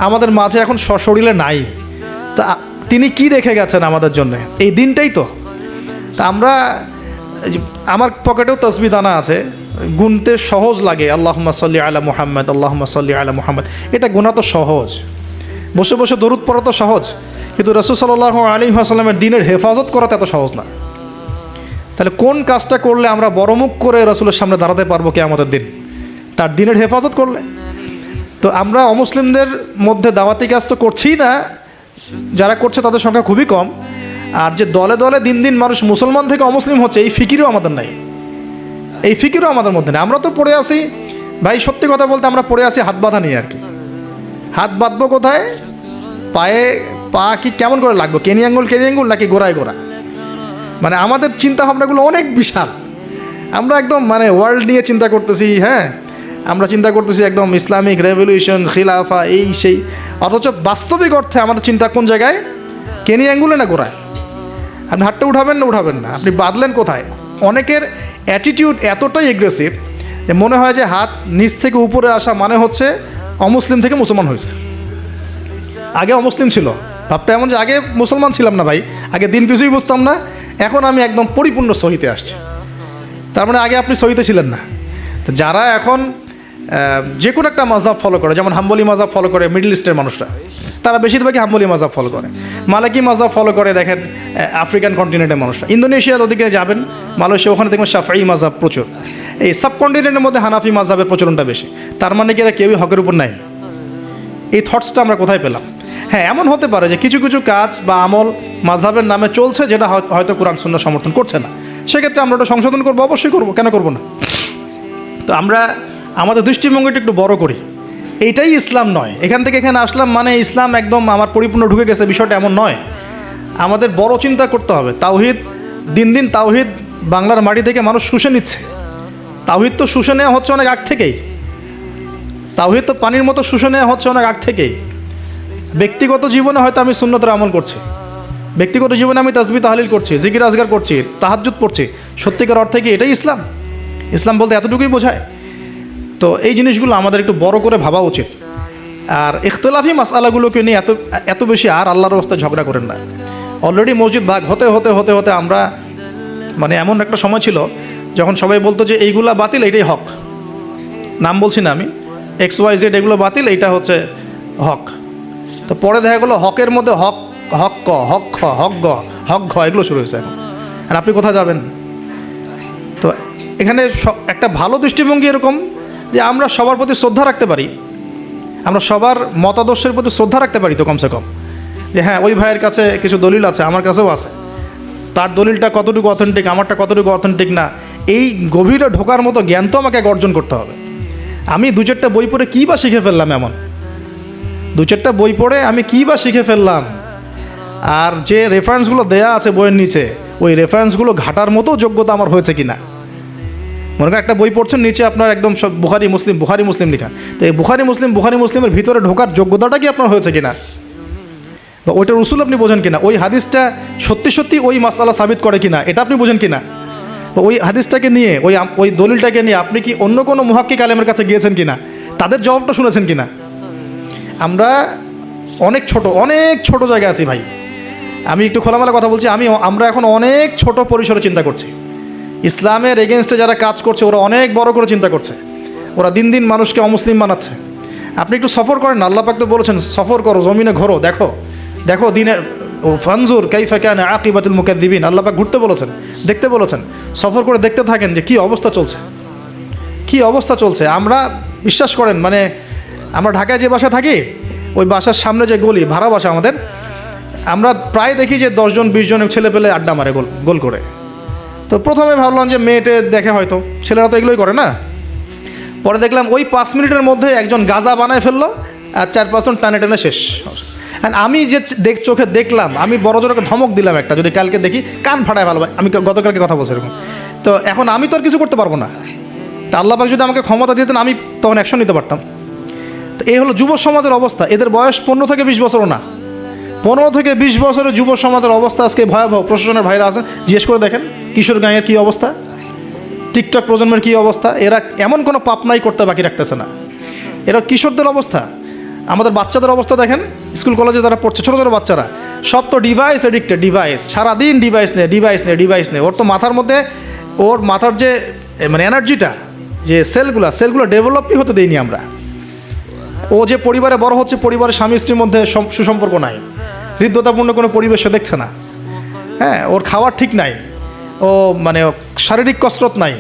আমাদের মাঝে এখন সশরীরে নাই, তা তিনি কি রেখে গেছেন আমাদের জন্য? এই দিনটাই তো। তা আমরা, আমার পকেটেও তাসবিহ দানা আছে, গুনতে সহজ লাগে, আল্লাহুম্মা সাল্লি আলা মুহাম্মদ, আল্লাহুম্মা সাল্লি আলা মুহাম্মদ, এটা গোনা তো সহজ, বসে বসে দরুদ পড়া তো সহজ, কিন্তু রাসূল সাল্লাল্লাহু আলাইহি ওয়াসাল্লামের দিনের হেফাজত করা তো এত সহজ না। তাহলে কোন কাজটা করলে আমরা বড়মুখ করে রাসূলের সামনে দাঁড়াতে পারবো কিয়ামতের দিন? তার দিনের হেফাজত করলে। তো আমরা অমুসলিমদের মধ্যে দাওয়াতি কাজ তো করছি না, যারা করছে তাদের সংখ্যা খুবই কম। আর যে দলে দলে দিন দিন মানুষ মুসলমান থেকে অমুসলিম হচ্ছে, এই ফিকিরও আমাদের নাই, এই ফিকিরও আমাদের মধ্যে নেই। আমরা তো পড়ে আসি ভাই, সত্যি কথা বলতে আমরা পড়ে আসি হাত বাঁধা নিয়ে আর কি। হাত বাঁধবো কোথায়? পায়ে পা কি কেমন করে লাগবো, কেনি আঙ্গুল নাকি গোড়ায় গোড়া? মানে আমাদের চিন্তা ভাবনাগুলো অনেক বিশাল, আমরা একদম মানে ওয়ার্ল্ড নিয়ে চিন্তা করতেছি। হ্যাঁ, আমরা চিন্তা করতেছি একদম ইসলামিক রেভলিউশন, খিলাফা, এই সেই, অথচ বাস্তবিক অর্থে আমাদের চিন্তা কোন জায়গায়? কেনি আঙ্গুলে না গোড়ায়? আপনি হাতটা উঠাবেন না, আপনি বাঁধলেন কোথায়? অনেকের অ্যাটিটিউড এতটাই এগ্রেসিভ যে মনে হয় যে হাত নিচ থেকে উপরে আসা মানে হচ্ছে অমুসলিম থেকে মুসলমান হয়েছে। আগে অমুসলিম ছিল, ভাবটা এমন যে আগে মুসলমান ছিলাম না ভাই, আগে দিন কিছুই বুঝতাম না, এখন আমি একদম পরিপূর্ণ সহিতে আসছি। তার মানে আগে আপনি সহিতে ছিলেন না। তো যারা এখন যে কোনো একটা মাযহাব ফলো করে, যেমন হাম্বলি মাযহাব ফলো করে মিডল ইস্টের মানুষরা, তারা বেশিরভাগই হাম্বলি মাযহাব ফলো করে। মালিকি মাযহাব ফলো করে দেখেন আফ্রিকান কন্টিনেন্টের মানুষরা। ইন্দোনেশিয়ার ওদিকে যাবেন, মালয়েশিয়া, ওখানে দেখবেন শাফিঈ মাযহাব প্রচুর। এই সাবকন্টিনেন্টের মধ্যে হানাফি মাযহাবের প্রচলনটা বেশি। তার মানে কি এরা কেউই হকের উপর নাই? এই থটসটা আমরা কোথায় পেলাম? হ্যাঁ, এমন হতে পারে যে কিছু কিছু কাজ বা আমল মাযহাবের নামে চলছে যেটা হয়তো কোরআন সুন্নাহ সমর্থন করছে না, সেক্ষেত্রে আমরা ওটা সংশোধন করবো, অবশ্যই করবো, কেন করবো না? তো আমরা আমাদের দৃষ্টিভঙ্গিটা একটু বড় করি, এইটাই ইসলাম নয়। এখান থেকে এখানে আসলাম মানে ইসলাম একদম আমার পরিপূর্ণ ঢুকে গেছে, বিষয়টা এমন নয়। আমাদের বড় চিন্তা করতে হবে। তাওহীদ, দিন দিন তাওহীদ বাংলার মাটি থেকে মানুষ শুষে নিচ্ছে। তাওহীদ তো শুষে নেওয়া হচ্ছে অনেক আগ থেকেই, তাওহীদ তো পানির মতো শুষে নেওয়া হচ্ছে অনেক আগ থেকেই। ব্যক্তিগত জীবনে হয়তো আমি সুন্নতের আমল করছি, ব্যক্তিগত জীবনে আমি তাসবিহ তাহলিল করছি, জিকির আজগার করছি, তাহাজ্জুদ পড়ছি, সত্যিকার অর্থে কি এটাই ইসলাম? ইসলাম বলতে এতটুকুই বোঝায়? তো এই জিনিসগুলো আমাদের একটু বড় করে ভাবা উচিত। আর ইখতিলাফি মাসআলাগুলোকে নিয়ে এত বেশি আর আল্লাহর রাস্তায় ঝগড়া করেন না। অলরেডি মসজিদ ভাগ হতে হতে হতে হতে আমরা মানে এমন একটা সময় ছিল যখন সবাই বলতো যে এইগুলা বাতিল, এইটাই হক। নাম বলছি না আমি, XYZ এগুলো বাতিল, এইটা হচ্ছে হক। তো পরে দেখা গেলো হকের মধ্যে হক, হক ক, হক খ, হক গ, হক ঘ, এগুলো শুরু হয়েছে এখন। আর আপনি কোথায় যাবেন? তো এখানে একটা ভালো দৃষ্টিভঙ্গি এরকম যে আমরা সবার প্রতি শ্রদ্ধা রাখতে পারি, আমরা সবার মতাদর্শের প্রতি শ্রদ্ধা রাখতে পারি তো কমসে কম, যে হ্যাঁ ওই ভাইয়ের কাছে কিছু দলিল আছে, আমার কাছেও আছে, তার দলিলটা কতটুকু অথেন্টিক, আমারটা কতটুকু অথেন্টিক না, এই গভীরে ঢোকার মতো জ্ঞান তো আমাকে অর্জন করতে হবে। আমি দু চারটা বই পড়ে কী বা শিখে ফেললাম? এমন দু চারটা বই পড়ে আমি কী বা শিখে ফেললাম? আর যে রেফারেন্সগুলো দেয়া আছে বইয়ের নিচে, ওই রেফারেন্সগুলো ঘাটার মতো যোগ্যতা আমার হয়েছে কি না? মনে করেন একটা বই পড়ছেন, নিচে আপনার একদম সব বুখারী মুসলিম লেখা, তো এই বুখারী মুসলিমের ভিতরে ঢোকার যোগ্যতাটা কি আপনার হয়েছে কিনা, বা ওইটার উসুল আপনি বোঝেন কিনা, ওই হাদিসটা সত্যি সত্যি ওই মাসআলা সাবিত করে কিনা এটা আপনি বোঝেন কিনা, বা ওই হাদিসটাকে নিয়ে ওই দলিলটাকে নিয়ে আপনি কি অন্য কোনো মুহাক্কিক আলেমের কাছে গিয়েছেন কিনা, তাদের জবাবটা শুনেছেন কিনা। আমরা অনেক ছোট জায়গায় আছি ভাই। আমি একটু খোলামেলা কথা বলছি, আমরা এখন অনেক ছোট পরিসরে চিন্তা করছি। ইসলামের এগেনস্টে যারা কাজ করছে ওরা অনেক বড় করে চিন্তা করছে, ওরা দিন দিন মানুষকে অমুসলিম বানাচ্ছে। আপনি একটু সফর করেন না, আল্লাহ পাক তো বলেছেন সফর করো, জমিনে ঘোরো, দেখো দিনের ফানজুর কাইফা কানা আকিবাতুল মুকাদ্দিবিন, আল্লাহ পাক ঘুরতে বলেছেন, দেখতে বলেছেন। সফর করে দেখতে থাকেন যে কি অবস্থা চলছে। আমরা বিশ্বাস করেন মানে আমরা ঢাকায় যে বাসা থাকি, ওই বাসার সামনে যে গলি, ভাড়া বাসা আমাদের, আমরা প্রায় দেখি যে 10 জন 20 জন ছেলে পেলে আড্ডা মারে গোল গোল করে। তো প্রথমে ভাবলাম যে মেয়েটে দেখে হয়তো, ছেলেরা তো এগুলোই করে না। পরে দেখলাম ওই 5 মিনিটের মধ্যে একজন গাজা বানায় ফেললো আর 4-5 জন টানে টানে শেষ। অ্যান্ড আমি যে চোখে দেখলাম, আমি বড় জোরকে ধমক দিলাম একটা, যদি কালকে দেখি কান ফাটায় ভালো ভাই, আমি গতকালকে কথা বলছি এরকম। তো এখন আমি তো আর কিছু করতে পারবো না। তা আল্লাহ পাক যদি আমাকে ক্ষমতা দিতেন আমি তখন অ্যাকশন নিতে পারতাম। তো এই হলো যুব সমাজের অবস্থা। এদের বয়স 15 থেকে 20 বছরও না, 15 থেকে 20 বছরের যুব সমাজের অবস্থা আজকে ভয়াবহ। প্রশাসনের ভাইরা আছেন, জিজ্ঞেস করে দেখেন কিশোর গ্যাংয়ের কী অবস্থা, টিকটক প্রজন্মের কী অবস্থা। এরা এমন কোনো পাপ নাই করতে বাকি রাখতেছে না। এরা কিশোরদের অবস্থা, আমাদের বাচ্চাদের অবস্থা দেখেন, স্কুল কলেজে যারা পড়ছে ছোটো ছোটো বাচ্চারা, সব তো ডিভাইস এডিক্টেড, ডিভাইস, সারাদিন ডিভাইস নেই। ওর তো মাথার মধ্যে, ওর মাথার যে মানে এনার্জিটা, যে সেলগুলো ডেভেলপই হতে দেয়নি আমরা। ও যে পরিবারে বড় হচ্ছে, পরিবারের স্বামী স্ত্রীর মধ্যে সুসম্পর্ক নাই, হৃদ্যতাপূর্ণ কোনো পরিবেশ সে দেখছে না। হ্যাঁ, ওর খাওয়ার ঠিক নাই, ও মানে শারীরিক কসরত নাই।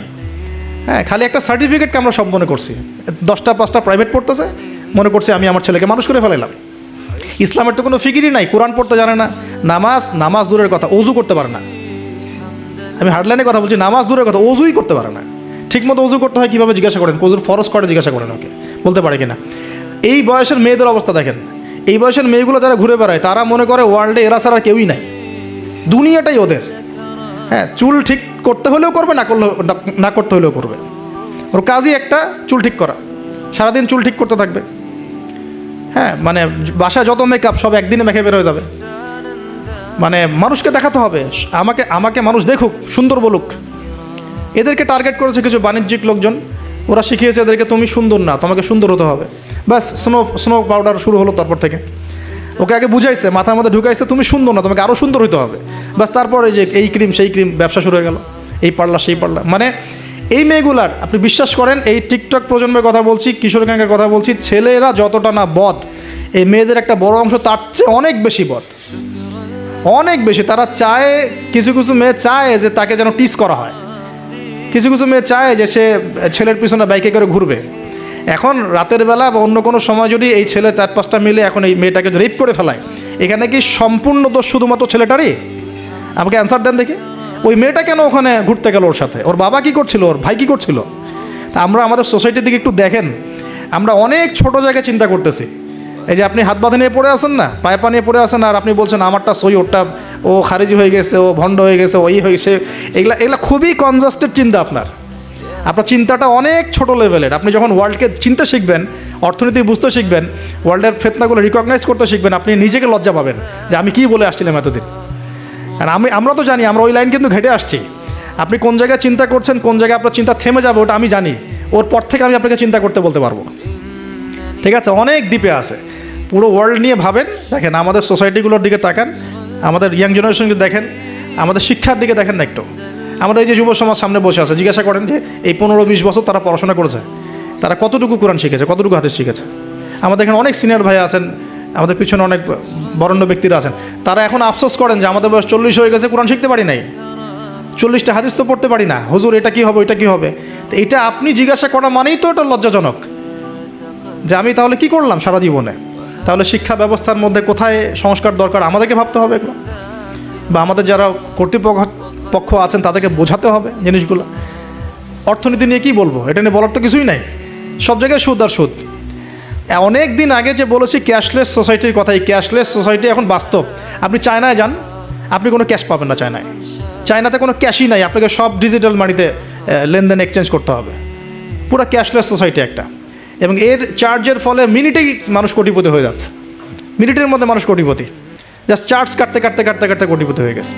হ্যাঁ, খালি একটা সার্টিফিকেটকে আমরা সব মনে করছি। 10টা 5টা প্রাইভেট পড়তেছে, মনে করছে আমি আমার ছেলেকে মানুষ করে ফেলাইলাম। ইসলামের তো কোনো ফিকিরই নাই, কোরআন পড়তে জানে না, নামাজ দূরের কথা, অজু করতে পারে না। আমি হার্ডলাইনে কথা বলছি, নামাজ দূরের কথা, অজুই করতে পারে না। ঠিকমতো অজু করতে হয় কীভাবে জিজ্ঞাসা করেন, অজুর ফরজ করে জিজ্ঞাসা করেন, ওকে বলতে পারে কিনা। এই বয়সের মেয়েদের অবস্থা দেখেন। এই বয়সের মেয়েগুলো যারা ঘুরে বেড়ায়, তারা মনে করে ওয়ার্ল্ডে এরা ছাড়া কেউই নাই, দুনিয়াটাই ওদের। হ্যাঁ, চুল ঠিক করতে হলেও করবে, না করতে হলেও করবে। ওর কাজই একটা, চুল ঠিক করা, সারাদিন চুল ঠিক করতে থাকবে। হ্যাঁ, মানে বাসায় যত মেকআপ সব একদিনে মেখে বের হয়ে যাবে। মানে মানুষকে দেখাতে হবে, আমাকে মানুষ দেখুক, সুন্দর বলুক। এদেরকে টার্গেট করেছে কিছু বাণিজ্যিক লোকজন, ওরা শিখিয়েছে এদেরকে তুমি সুন্দর না, তোমাকে সুন্দর হতে হবে। ব্যাস, স্নো পাউডার শুরু হলো তারপর থেকে। ওকে আগে বুঝাইছে, মাথার মধ্যে ঢুকাইছে তুমি সুন্দর না, তোমাকে আরও সুন্দর হতে হবে। ব্যাস, তারপরে যে এই ক্রিম সেই ক্রিম ব্যবসা শুরু হয়ে গেল, এই পার্লার সেই পার্লার। মানে এই মেয়েগুলার, আপনি বিশ্বাস করেন, এই টিকটক প্রজন্মের কথা বলছি, কিশোর গ্যাংয়ের কথা বলছি, ছেলেরা যতটা না বদ, এই মেয়েদের একটা বড় অংশ তার চেয়ে অনেক বেশি বদ, অনেক বেশি। তারা চায়, কিছু কিছু মেয়ে চায় যে তাকে যেন টিস করা হয়, কিছু কিছু মেয়ে চায় যে সে ছেলের পিছনে বাইকে করে ঘুরবে। এখন রাতের বেলা বা অন্য কোনো সময় যদি এই ছেলে 4-5টা মিলে এখন এই মেয়েটাকে রেপ করে ফেলায়, এখানে কি সম্পূর্ণ দোষ শুধুমাত্র ছেলেটারই? আমাকে অ্যান্সার দেন দেখি। ওই মেয়েটা কেন ওখানে ঘুরতে গেল ওর সাথে? ওর বাবা কী করছিল, ওর ভাই কী করছিল? তা আমরা আমাদের সোসাইটির দিকে একটু দেখেন, আমরা অনেক ছোট জায়গায় চিন্তা করতেছি। এই যে আপনি হাত বাঁধে নিয়ে পড়ে আসেন না, পায়ে পা নিয়ে পড়ে আসেন, আর আপনি বলছেন আমারটা সই, ওরটা ও খারিজি হয়ে গেছে, ও ভণ্ড হয়ে গেছে, ওই হয়েছে। এগুলা খুবই কনজাস্টেড চিন্তা। আপনার চিন্তাটা অনেক ছোট লেভেলের। আপনি যখন ওয়ার্ল্ডকে চিনতে শিখবেন, অর্থনীতি বুঝতে শিখবেন, ওয়ার্ল্ডের ফেতনাগুলো রিকগনাইজ করতে শিখবেন, আপনি নিজেকে লজ্জা পাবেন যে আমি কী বলে আসছিলাম এতদিন। আর আমরা তো জানি, আমরা ওই লাইন কিন্তু ঘেটে আসছি। আপনি কোন জায়গায় চিন্তা করছেন, কোন জায়গায় আপনার চিন্তা থেমে যাবে, ওটা আমি জানি। ওর পর থেকে আমি আপনাকে চিন্তা করতে বলতে পারবো। ঠিক আছে, অনেক ডিপে আছে। পুরো ওয়ার্ল্ড নিয়ে ভাবেন, দেখেন আমাদের সোসাইটিগুলোর দিকে তাকান, আমাদের ইয়াং জেনারেশনকে দেখেন, আমাদের শিক্ষার দিকে দেখেন না একটু। আমাদের এই যে যুব সমাজ সামনে বসে আছে, জিজ্ঞাসা করেন যে এই 15-20 বছর তারা পড়াশোনা করেছে, তারা কতটুকু কোরআন শিখেছে, কতটুকু হাদিস শিখেছে। আমাদের এখানে অনেক সিনিয়র ভাই আছেন, আমাদের পিছনে অনেক বরেণ্য ব্যক্তিরা আছেন, তারা এখন আফসোস করেন যে আমাদের বয়স 40 হয়ে গেছে, কোরআন শিখতে পারি নাই, 40টা হাদিস তো পড়তে পারি না, হুজুর এটা কী হবে, ওইটা কী হবে। তো এটা আপনি জিজ্ঞাসা করা মানেই তো এটা লজ্জাজনক যে আমি তাহলে কি করলাম সারা জীবনে। তাহলে শিক্ষা ব্যবস্থার মধ্যে কোথায় সংস্কার দরকার আমাদেরকে ভাবতে হবে এগুলো, বা আমাদের যারা কর্তৃপক্ষ আছেন তাদেরকে বোঝাতে হবে জিনিসগুলো। অর্থনীতি নিয়ে কি বলবো, এটা নিয়ে বলার তো কিছুই নাই, সব জায়গায় সুদ আর সুদ। অনেক দিন আগে যে বলেছি ক্যাশলেস সোসাইটির কথা, এই ক্যাশলেস সোসাইটি এখন বাস্তব। আপনি চায়নায় যান, আপনি কোনো ক্যাশ পাবেন না চায়নাতে কোনো ক্যাশই নাই, আপনাকে সব ডিজিটাল মানিতে লেনদেন এক্সচেঞ্জ করতে হবে। পুরো ক্যাশলেস সোসাইটি একটা, এবং এর চার্জের ফলে মিনিটেই মানুষ কোটিপতি হয়ে যাচ্ছে, মিনিটের মধ্যে মানুষ কোটিপতি, জাস্ট চার্জ কাটতে কাটতে কাটতে কাটতে কোটিপতি হয়ে গেছে।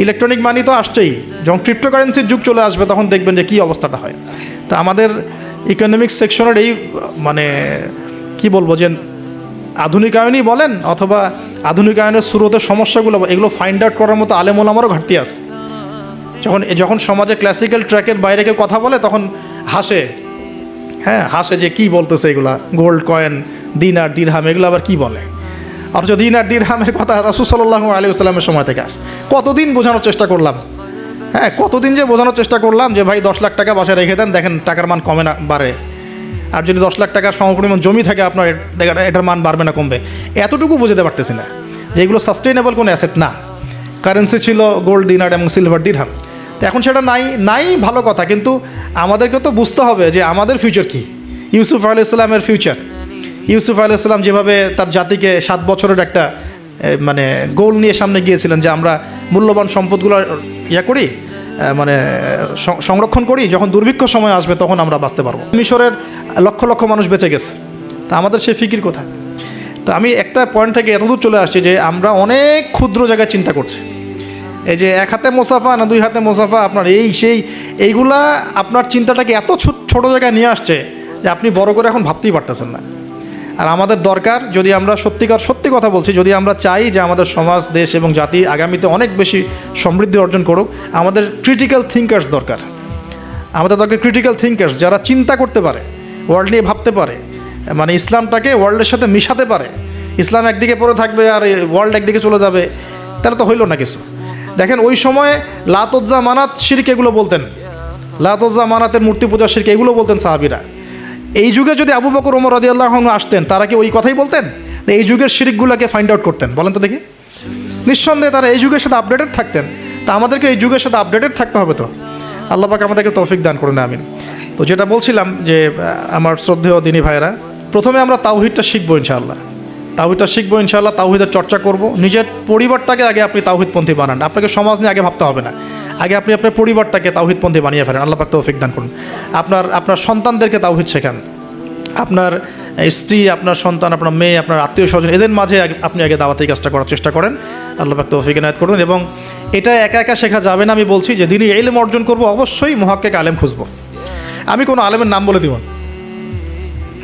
ইলেকট্রনিক মানি তো আসছেই, যখন ক্রিপ্টোকারেন্সির যুগ চলে আসবে তখন দেখবেন যে কী অবস্থাটা হয়। তা আমাদের ইকোনমিক্স সেকশনের এই মানে কি বলবো, যে আধুনিকায়নই বলেন অথবা আধুনিকায়নের শুরুতে সমস্যাগুলো, এগুলো ফাইন্ড আউট করার মতো আলেম ওলামারও ঘাটতি আছে। যখন সমাজে ক্লাসিক্যাল ট্র্যাকের বাইরে কেউ কথা বলে তখন হাসে, হ্যাঁ হাসে যে কী বলতেছে এগুলা, গোল্ড কয়েন, দিনার দিরহাম, এগুলো আবার কি বলে। অথচ দিনার দিরহামের কথা রাসূল সাল্লাল্লাহু আলাইহি ওয়াসাল্লামের সময় থেকে আসে। কতদিন বোঝানোর চেষ্টা করলাম, হ্যাঁ কতদিন যে বোঝানোর চেষ্টা করলাম যে ভাই 10 লাখ টাকা বাসায় রেখে দেন, দেখেন টাকার মান কমে না বাড়ে। আর যদি 10 লাখ টাকার সমপরিমাণ জমি থাকে আপনার, এটার মান বাড়বে না কমবে, এতটুকু বোঝাতে পারতেছি না। যে এগুলো সাস্টেইনেবল কোনো অ্যাসেট না। কারেন্সি ছিল গোল্ড দিনার এবং সিলভার দিরহাম, তো এখন সেটা নাই ভালো কথা, কিন্তু আমাদেরকে তো বুঝতে হবে যে আমাদের ফিউচার কী। ইউসুফ আলাইহিসসালামের ফিউচার, ইউসুফ আলাইহিসসালাম যেভাবে তার জাতিকে 7 বছরের একটা মানে গোল নিয়ে সামনে গিয়েছিলেন যে আমরা মূল্যবান সম্পদগুলো করি, মানে সংরক্ষণ করি, যখন দুর্ভিক্ষ সময় আসবে তখন আমরা বাঁচতে পারবো। মিশরের লক্ষ লক্ষ মানুষ বেঁচে গেছে, তা আমাদের সেই ফিকির কোথায়? তো আমি একটা পয়েন্ট থেকে এতদূর চলে আসছি যে আমরা অনেক ক্ষুদ্র জায়গায় চিন্তা করছি। এই যে 1 হাতে মোসাফা না 2 হাতে মোসাফা, আপনার এইগুলা আপনার চিন্তাটাকে এত ছোট জায়গায় নিয়ে আসছে যে আপনি বড় করে এখন ভাবতেই পারতেছেন না। আর আমাদের দরকার, যদি আমরা সত্যি কথা বলছি, যদি আমরা চাই যে আমাদের সমাজ, দেশ এবং জাতি আগামীতে অনেক বেশি সমৃদ্ধি অর্জন করুক, আমাদের ক্রিটিক্যাল থিঙ্কার্স দরকার। আমাদের দরকার ক্রিটিক্যাল থিঙ্কার্স, যারা চিন্তা করতে পারে, ওয়ার্ল্ড নিয়ে ভাবতে পারে, মানে ইসলামটাকে ওয়ার্ল্ডের সাথে মিশাতে পারে। ইসলাম একদিকে পড়ে থাকবে আর ওয়ার্ল্ড একদিকে চলে যাবে, তাহলে তো হইল না কিছু। দেখেন ওই সময় লাত উজ্জা মানাত শিরক এগুলো বলতেন, লাত উজ্জা মানাতের মূর্তি পূজা শিরক এগুলো বলতেন সাহাবীরা। এই যুগে যদি আবু বকর ওমর রাদিয়াল্লাহু আনহু আসতেন, তারা কি ওই কথাই বলতেন? এই যুগের শিরকগুলোকে ফাইন্ড আউট করতেন? বলেন তো দেখি। নিঃসন্দেহে তারা এই যুগের সাথে আপডেটেড থাকতেন। তা আমাদেরকে এই যুগের সাথে আপডেটেড থাকতে হবে। তো আল্লাহ পাক আমাদেরকে তৌফিক দান করুন, আমিন। তো যেটা বলছিলাম যে আমার শ্রদ্ধেয় দিনী ভাইরা, প্রথমে আমরা তাওহীদটা শিখবো ইনশাআল্লাহ, তাওহীদের চর্চা করব। নিজের পরিবারটাকে আগে আপনি তাওহীদপন্থী বানান, আপনাকে সমাজ নিয়ে আগে ভাবতে হবে না, আগে আপনি আপনার পরিবারটাকে তাওহীদপন্থী বানিয়ে ফেলেন। আল্লাহ পাক তৌফিক দান করুন। আপনার সন্তানদেরকে তাওহীদ শেখান, আপনার স্ত্রী, আপনার সন্তান, আপনার মেয়ে, আপনার আত্মীয় স্বজন, এদের মাঝে আপনি আগে দাওয়াতি কাজটা করার চেষ্টা করেন। আল্লাহ পাক তৌফিক ইনায়াত করুন। এবং এটা একা একা শেখা যাবে না। আমি বলছি যে দিনই ইলম অর্জন করব, অবশ্যই মুহাক্কিক আলেম খুঁজব। আমি কোনো আলেমের নাম বলে দিব না,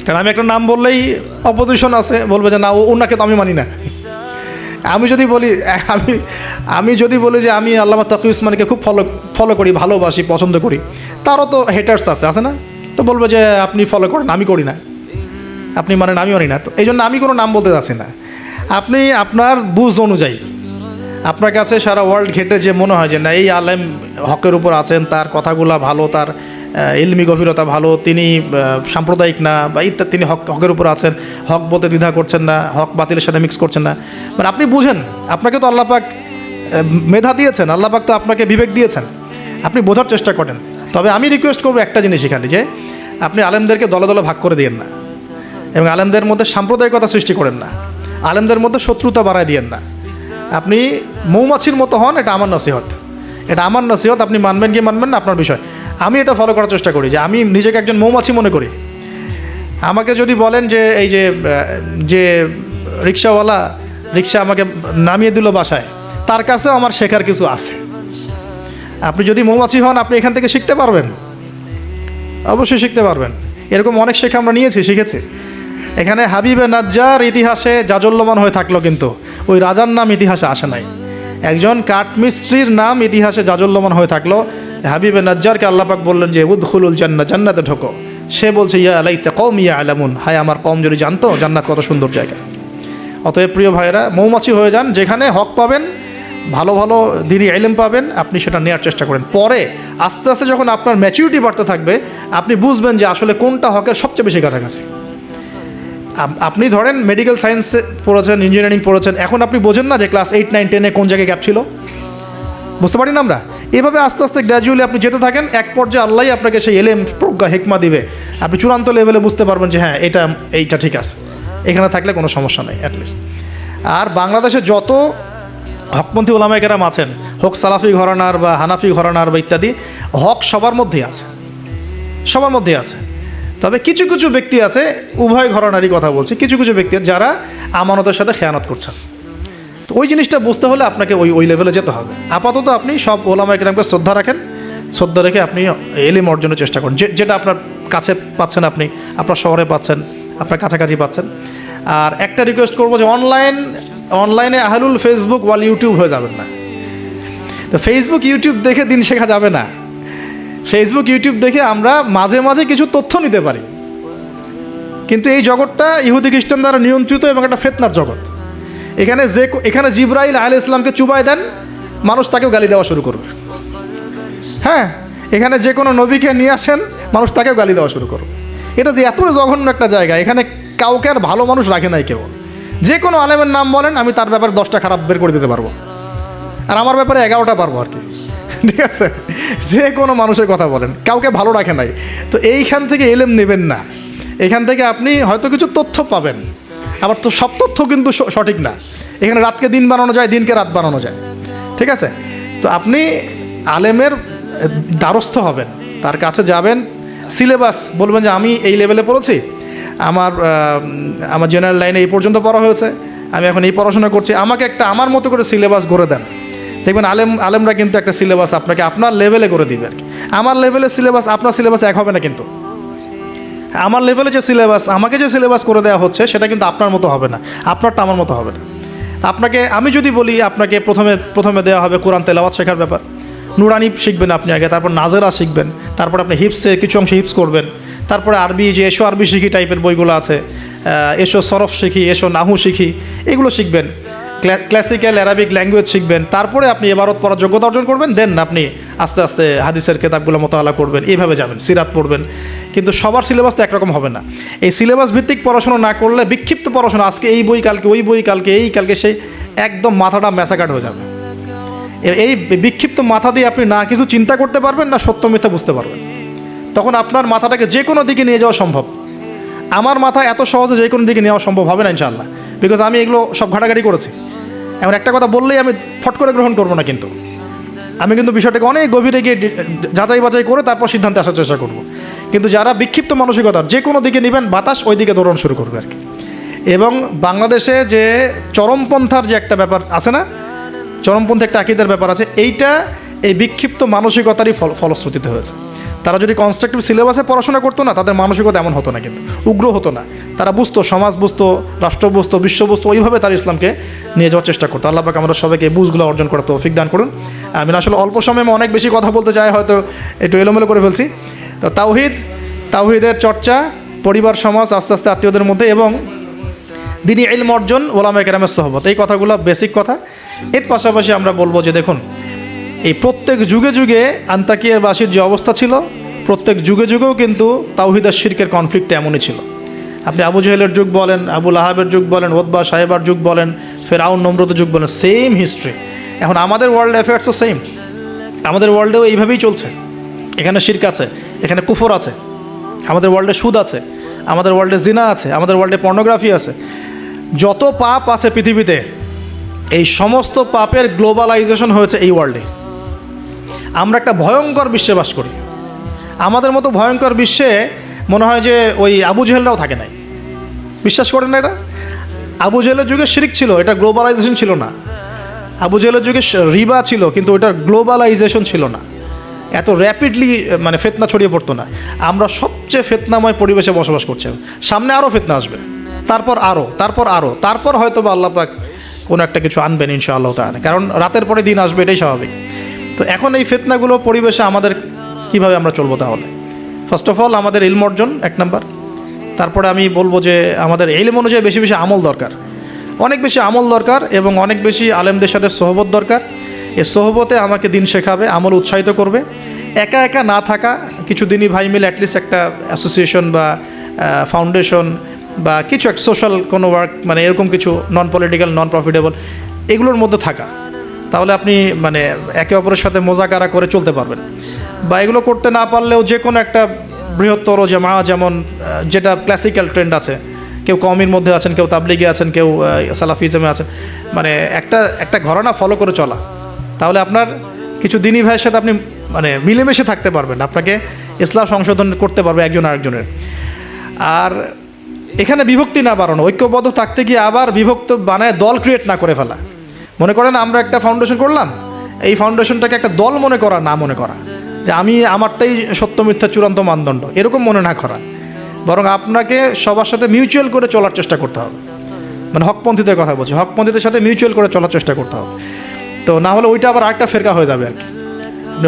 কারণ আমি একটা নাম বললেই অপোজিশন আছে, বলবে যে না ওনাকে তো আমি মানি না। আমি যদি বলি যে আমি আল্লামা তাকি উসমানীকে খুব ফলো করি, ভালোবাসি, পছন্দ করি, তারও তো হেটার্স আছে না? তো বলবে যে আপনি ফলো করেন, আমি করি না, আপনি মানেন, আমি মানি না। তো এই জন্য আমি কোনো নাম বলতে যাচ্ছি না। আপনি আপনার বুঝ অনুযায়ী, আপনার কাছে সারা ওয়ার্ল্ড ঘেটে যে মনে হয় যে না এই আলেম হকের উপর আছেন, তার কথাগুলা ভালো, তার ইলমি গভীরতা ভালো, তিনি সাম্প্রদায়িক না বা ইত্যাদি, তিনি হকের উপর আছেন, হক বলতে দ্বিধা করছেন না, হক বাতিলের সাথে মিক্স করছেন না, মানে আপনি বুঝেন, আপনাকে তো আল্লাহ পাক মেধা দিয়েছেন, আল্লাহ পাক তো আপনাকে বিবেক দিয়েছেন, আপনি বোঝার চেষ্টা করেন। তবে আমি রিকোয়েস্ট করবো একটা জিনিস এখানে, যে আপনি আলেমদেরকে দলে দলে ভাগ করে দিয়েন না, এবং আলেমদের মধ্যে সাম্প্রদায়িকতা সৃষ্টি করেন না, আলেমদের মধ্যে শত্রুতা বাড়ায় দিয়েন না। আপনি মৌমাছির মতো হন, এটা আমার নসিহত, আপনি মানবেন কি মানবেন না আপনার বিষয়। আমি এটা ফলো করার চেষ্টা করি, যে আমি নিজেকে একজন মৌমাছি মনে করি। আমাকে যদি বলেন যে এই যে রিক্সাওয়ালা রিক্সা আমাকে নামিয়ে দিল বাসায়, তার কাছেও আমার শেখার কিছু আছে। আপনি যদি মৌমাছি হন, আপনি এখান থেকে শিখতে পারবেন, অবশ্যই শিখতে পারবেন। এরকম অনেক শেখা আমরা শিখেছি। এখানে হাবিবে নাজ্জার ইতিহাসে জাজল্যমান হয়ে থাকলো, কিন্তু ওই রাজার নাম ইতিহাসে আসে নাই। একজন কাঠমিস্ত্রির নাম ইতিহাসে জাজল্যমান হয়ে থাকলো। হাবিবে নাজ্জারকে আল্লাহ পাক বললেন যে উদখুলুল জান্নাহ, জান্নাতে ঢোকো। সে বলছে ইয়া লাইতা কওমি ইয়ালামুন, হায় আমার কওম যদি জানতো জান্নাত কত সুন্দর জায়গা। অতএব প্রিয় ভাইরা, মৌমাছি হয়ে যান, যেখানে হক পাবেন, ভালো ভালো দিনই ইলম পাবেন, আপনি সেটা নেওয়ার চেষ্টা করেন। পরে আস্তে আস্তে যখন আপনার ম্যাচুরিটি বাড়তে থাকবে, আপনি বুঝবেন যে আসলে কোনটা হকের সবচেয়ে বেশি কাছাকাছি। আপনি ধরেন মেডিকেল সায়েন্স পড়েছেন, ইঞ্জিনিয়ারিং পড়েছেন, এখন আপনি বোঝেন না যে ক্লাস 8, 9, 10-এ কোন জায়গায় গ্যাপ ছিল, বুঝতে পারি না আমরা। এভাবে আস্তে আস্তে গ্র্যাজুয়ালি আপনি যেতে থাকেন, এক পর্যায়ে আল্লাহই আপনাকে সেই এলেম, প্রজ্ঞা, হিকমা দিবে, আপনি চূড়ান্ত লেভেলে বুঝতে পারবেন যে হ্যাঁ এইটা ঠিক আছে, এখানে থাকলে কোনো সমস্যা নেই অ্যাটলিস্ট। আর বাংলাদেশে যত হকপন্থী ওলামায়ে কেরাম আছেন, হোক সালাফি ঘরানার বা হানাফি ঘরানার বা ইত্যাদি, হক সবার মধ্যেই আছে। তবে কিছু কিছু ব্যক্তি আছে, উভয় ঘরানারই কথা বলছি, কিছু কিছু ব্যক্তি যারা আমানতের সাথে খেয়ানত করছেন। তো ওই জিনিসটা বুঝতে হলে আপনাকে ওই লেভেলে যেতে হবে। আপাতত আপনি সব ওলামায়ে কেরামকে শ্রদ্ধা রাখেন, শ্রদ্ধা রেখে আপনি ইলম অর্জনের চেষ্টা করেন, যেটা আপনার কাছে পাচ্ছেন, আপনি আপনার শহরে পাচ্ছেন, আপনার কাছাকাছি পাচ্ছেন। আর একটা রিকোয়েস্ট করবো যে অনলাইনে আহলুল ফেসবুক ওয়াল ইউটিউব হয়ে যাবেন না। তো ফেসবুক ইউটিউব দেখে দিন শেখা যাবে না। ফেসবুক ইউটিউব দেখে আমরা মাঝে মাঝে কিছু তথ্য নিতে পারি, কিন্তু এই জগৎটা ইহুদি খ্রিস্টান দ্বারা নিয়ন্ত্রিত এবং একটা ফিতনার জগৎ। এখানে জিবরাইল আলাইহিস সালামকে চুবাই দেন, মানুষ তাকেও গালি দেওয়া শুরু করবে। হ্যাঁ, এখানে যে কোনো নবীকে নিয়ে আসেন, মানুষ তাকেও গালি দেওয়া শুরু করবে। এটা যে এত জঘন্য একটা জায়গা, এখানে কাউকে আর ভালো মানুষ রাখে নাই কেউ। যে কোনো আলেমের নাম বলেন, আমি তার ব্যাপারে 10টা খারাপ বের করে দিতে পারবো, আর আমার ব্যাপারে 11টা পারবো আর কি। ঠিক আছে, যে কোনো মানুষের কথা বলেন, কাউকে ভালো রাখে নাই। তো এইখান থেকে এলেম নেবেন না। এখান থেকে আপনি হয়তো কিছু তথ্য পাবেন, আবার তো সব তথ্য কিন্তু সঠিক না। এখানে রাতকে দিন বানানো যায়, দিনকে রাত বানানো যায়। ঠিক আছে, তো আপনি আলেমের দ্বারস্থ হবেন, তার কাছে যাবেন, সিলেবাস বলবেন যে আমি এই লেভেলে পড়েছি, আমার জেনারেল লাইনে এই পর্যন্ত পড়া হয়েছে, আমি এখন এই পড়াশোনা করছি, আমাকে একটা আমার মতো করে সিলেবাস গড়ে দেন। দেখবেন আলেমরা কিন্তু একটা সিলেবাস আপনাকে আপনার লেভেলে করে দিবে আর কি। আমার লেভেলের সিলেবাস আপনার সিলেবাস এক হবে না, কিন্তু আমার লেভেলে যে সিলেবাস, আমাকে যে সিলেবাস করে দেওয়া হচ্ছে, সেটা কিন্তু আপনার মতো হবে না, আপনারটা আমার মতো হবে না। আপনাকে আমি যদি বলি, আপনাকে প্রথমে দেওয়া হবে কোরআন তেলাওয়াত শেখার ব্যাপার, নুরানি শিখবেন আপনি আগে, তারপর নাজেরা শিখবেন, তারপর আপনি হিপসে কিছু অংশ হিপস করবেন, তারপরে আরবি, যে এসো আরবি শিখি টাইপের বইগুলো আছে, এসো সরফ শিখি, এসো নাহু শিখি, এগুলো শিখবেন, ক্লাসিক্যাল অ্যারাবিক ল্যাঙ্গুয়েজ শিখবেন, তারপরে আপনি এবারত পড়ার যোগ্যতা অর্জন করবেন, দেন আপনি আস্তে আস্তে হাদিসের কিতাবগুলো মোতালা করবেন, এইভাবে যাবেন, সিরাত পড়বেন। কিন্তু সবার সিলেবাস তো একরকম হবে না। এই সিলেবাস ভিত্তিক পড়াশোনা না করলে, বিক্ষিপ্ত পড়াশোনা, আজকে এই বই, কালকে ওই বই, কালকে সেই, একদম মাথাটা ম্যাসাকাট হয়ে যাবে। এই বিক্ষিপ্ত মাথা দিয়ে আপনি না কিছু চিন্তা করতে পারবেন, না সত্য মিথ্যা বুঝতে পারবেন। তখন আপনার মাথাটাকে যে কোনো দিকে নিয়ে যাওয়া সম্ভব। আমার মাথা এত সহজে যে কোনো দিকে নেওয়া সম্ভব হবে না ইনশাআল্লাহ, বিকজ আমি এগুলো সব ঘাটাঘাটি করেছি। এমন একটা কথা বললেই আমি ফট করে গ্রহণ করবো না, কিন্তু আমি কিন্তু বিষয়টাকে অনেক গভীরে গিয়ে যাচাই বাছাই করে তারপর সিদ্ধান্তে আসার চেষ্টা করব। কিন্তু যারা বিক্ষিপ্ত মানসিকতার, যে কোনো দিকে নেবেন, বাতাস ওই দিকে দৌড়ানো শুরু করবে আর কি। এবং বাংলাদেশে যে চরমপন্থার যে একটা ব্যাপার আছে না, চরমপন্থী একটা আকীদার ব্যাপার আছে, এইটা এই বিক্ষিপ্ত মানসিকতারই ফলশ্রুতিতে হয়েছে। তারা যদি কনস্ট্রাকটিভ সিলেবাসে পড়াশোনা করতো না, তাদের মানসিকতা এমন হতো না, কিন্তু উগ্র হতো না। তারা বুঝতো, সমাজ বুঝতো, রাষ্ট্র বুঝতো, বিশ্ব বুঝতো, ওইভাবে তারা ইসলামকে নিয়ে যাওয়ার চেষ্টা করতো। আল্লাহ পাক আমাদের সবাইকে এই বুঝগুলো অর্জন করার তৌফিক দান করুন। আমি আসলে অল্প সময়ে অনেক বেশি কথা বলতে চাই, হয়তো একটু এলোমেলো করে ফেলছি। তো তাওহীদের চর্চা, পরিবার, সমাজ, আস্তে আস্তে আত্মীয়দের মধ্যে, এবং দ্বীনি ইলম অর্জন, ওলামায়ে কেরামের সোহবত, এই কথাগুলো বেসিক কথা। এর পাশাপাশি আমরা বলবো যে দেখুন, এই প্রত্যেক যুগে যুগে আন্তাকিয়াবাসীর যে অবস্থা ছিল, প্রত্যেক যুগে যুগেও কিন্তু তাওহীদ আর শিরকের কনফ্লিক্ট এমনই ছিল। আপনি আবু জেহেলের যুগ বলেন, আবু লাহাবের যুগ বলেন, ওতবা সাহেবার যুগ বলেন, ফেরাউন নমরুদের যুগ বলেন, সেম হিস্ট্রি। এখন আমাদের ওয়ার্ল্ড অ্যাফেয়ার্সও সেম, আমাদের ওয়ার্ল্ডেও এইভাবেই চলছে। এখানে শিরক আছে, এখানে কুফর আছে, আমাদের ওয়ার্ল্ডে সুদ আছে, আমাদের ওয়ার্ল্ডে জিনা আছে, আমাদের ওয়ার্ল্ডে পর্নোগ্রাফি আছে। যত পাপ আছে পৃথিবীতে, এই সমস্ত পাপের গ্লোবালাইজেশন হয়েছে এই ওয়ার্ল্ডে। আমরা একটা ভয়ঙ্কর বিশ্বে বাস করি। আমাদের মতো ভয়ঙ্কর বিশ্বে মনে হয় যে ওই আবু জেহেলরাও থাকে নাই। বিশ্বাস করেন না এটা? আবু জেহেলের যুগে শিরক ছিল, এটা গ্লোবালাইজেশন ছিল না। আবু জেহেলের যুগে রিবা ছিল, কিন্তু ওটার গ্লোবালাইজেশন ছিল না। এত র্যাপিডলি মানে ফিতনা ছড়িয়ে পড়তো না। আমরা সবচেয়ে ফিতনাময় পরিবেশে বসবাস করছি। সামনে আরও ফিতনা আসবে, তারপর হয়তো বা আল্লাহ পাক কোনো একটা কিছু আনবেন ইনশাআল্লাহ তাআলা, কারণ রাতের পরে দিন আসবে, এটাই স্বাভাবিক। তো এখন এই ফিতনাগুলো পরিবেশে আমাদের কীভাবে আমরা চলবো? তাহলে ফার্স্ট অফ অল আমাদের ইলম অর্জন 1 নাম্বার। তারপরে আমি বলবো যে আমাদের ইলম অনুযায়ী বেশি বেশি আমল দরকার, অনেক বেশি আমল দরকার, এবং অনেক বেশি আলেমদের সাথে সোহবত দরকার। এই সোহবতে আমাকে দিন শেখাবে, আমল উৎসাহিত করবে। একা একা না থাকা, কিছু দিনই ভাই মিলে অ্যাটলিস্ট একটা অ্যাসোসিয়েশন বা ফাউন্ডেশন বা কিছু একটা সোশ্যাল কোনো ওয়ার্ক, মানে এরকম কিছু নন পলিটিক্যাল, নন প্রফিটেবল, এগুলোর মধ্যে থাকা, তাহলে আপনি মানে একে অপরের সাথে মোজাকারা করে চলতে পারবেন। বা এগুলো করতে না পারলেও যে কোনো একটা বৃহত্তর জামা, যেমন যেটা ক্লাসিক্যাল ট্রেন্ড আছে, কেউ কওমির মধ্যে আছেন, কেউ তাবলিগে আছেন, কেউ সালাফিজমে আছেন, মানে একটা ঘরানা ফলো করে চলা, তাহলে আপনার কিছু দিনী ভাইয়ের সাথে আপনি মানে মিলেমিশে থাকতে পারবেন, আপনাকে ইসলাম সংশোধন করতে পারবে একজন আরেকজনের। আর এখানে বিভক্তি না বাড়ানো, ঐক্যবদ্ধ থাকতে গিয়ে আবার বিভক্ত বানায় দল ক্রিয়েট না করে ফেলা। মনে করেন আমরা একটা ফাউন্ডেশন করলাম, এই ফাউন্ডেশনটাকে একটা দল মনে করা, না মনে করা যে আমি আমারটাই সত্য মিথ্যা চূড়ান্ত মানদণ্ড, এরকম মনে না করা, বরং আপনাকে সবার সাথে মিউচুয়াল করে চলার চেষ্টা করতে হবে। মানে হকপন্থীদের কথা বলছি, হকপন্থীদের সাথে মিউচুয়াল করে চলার চেষ্টা করতে হবে। তো না হলে ওইটা আবার আরেকটা ফেরকা হয়ে যাবে আর কি।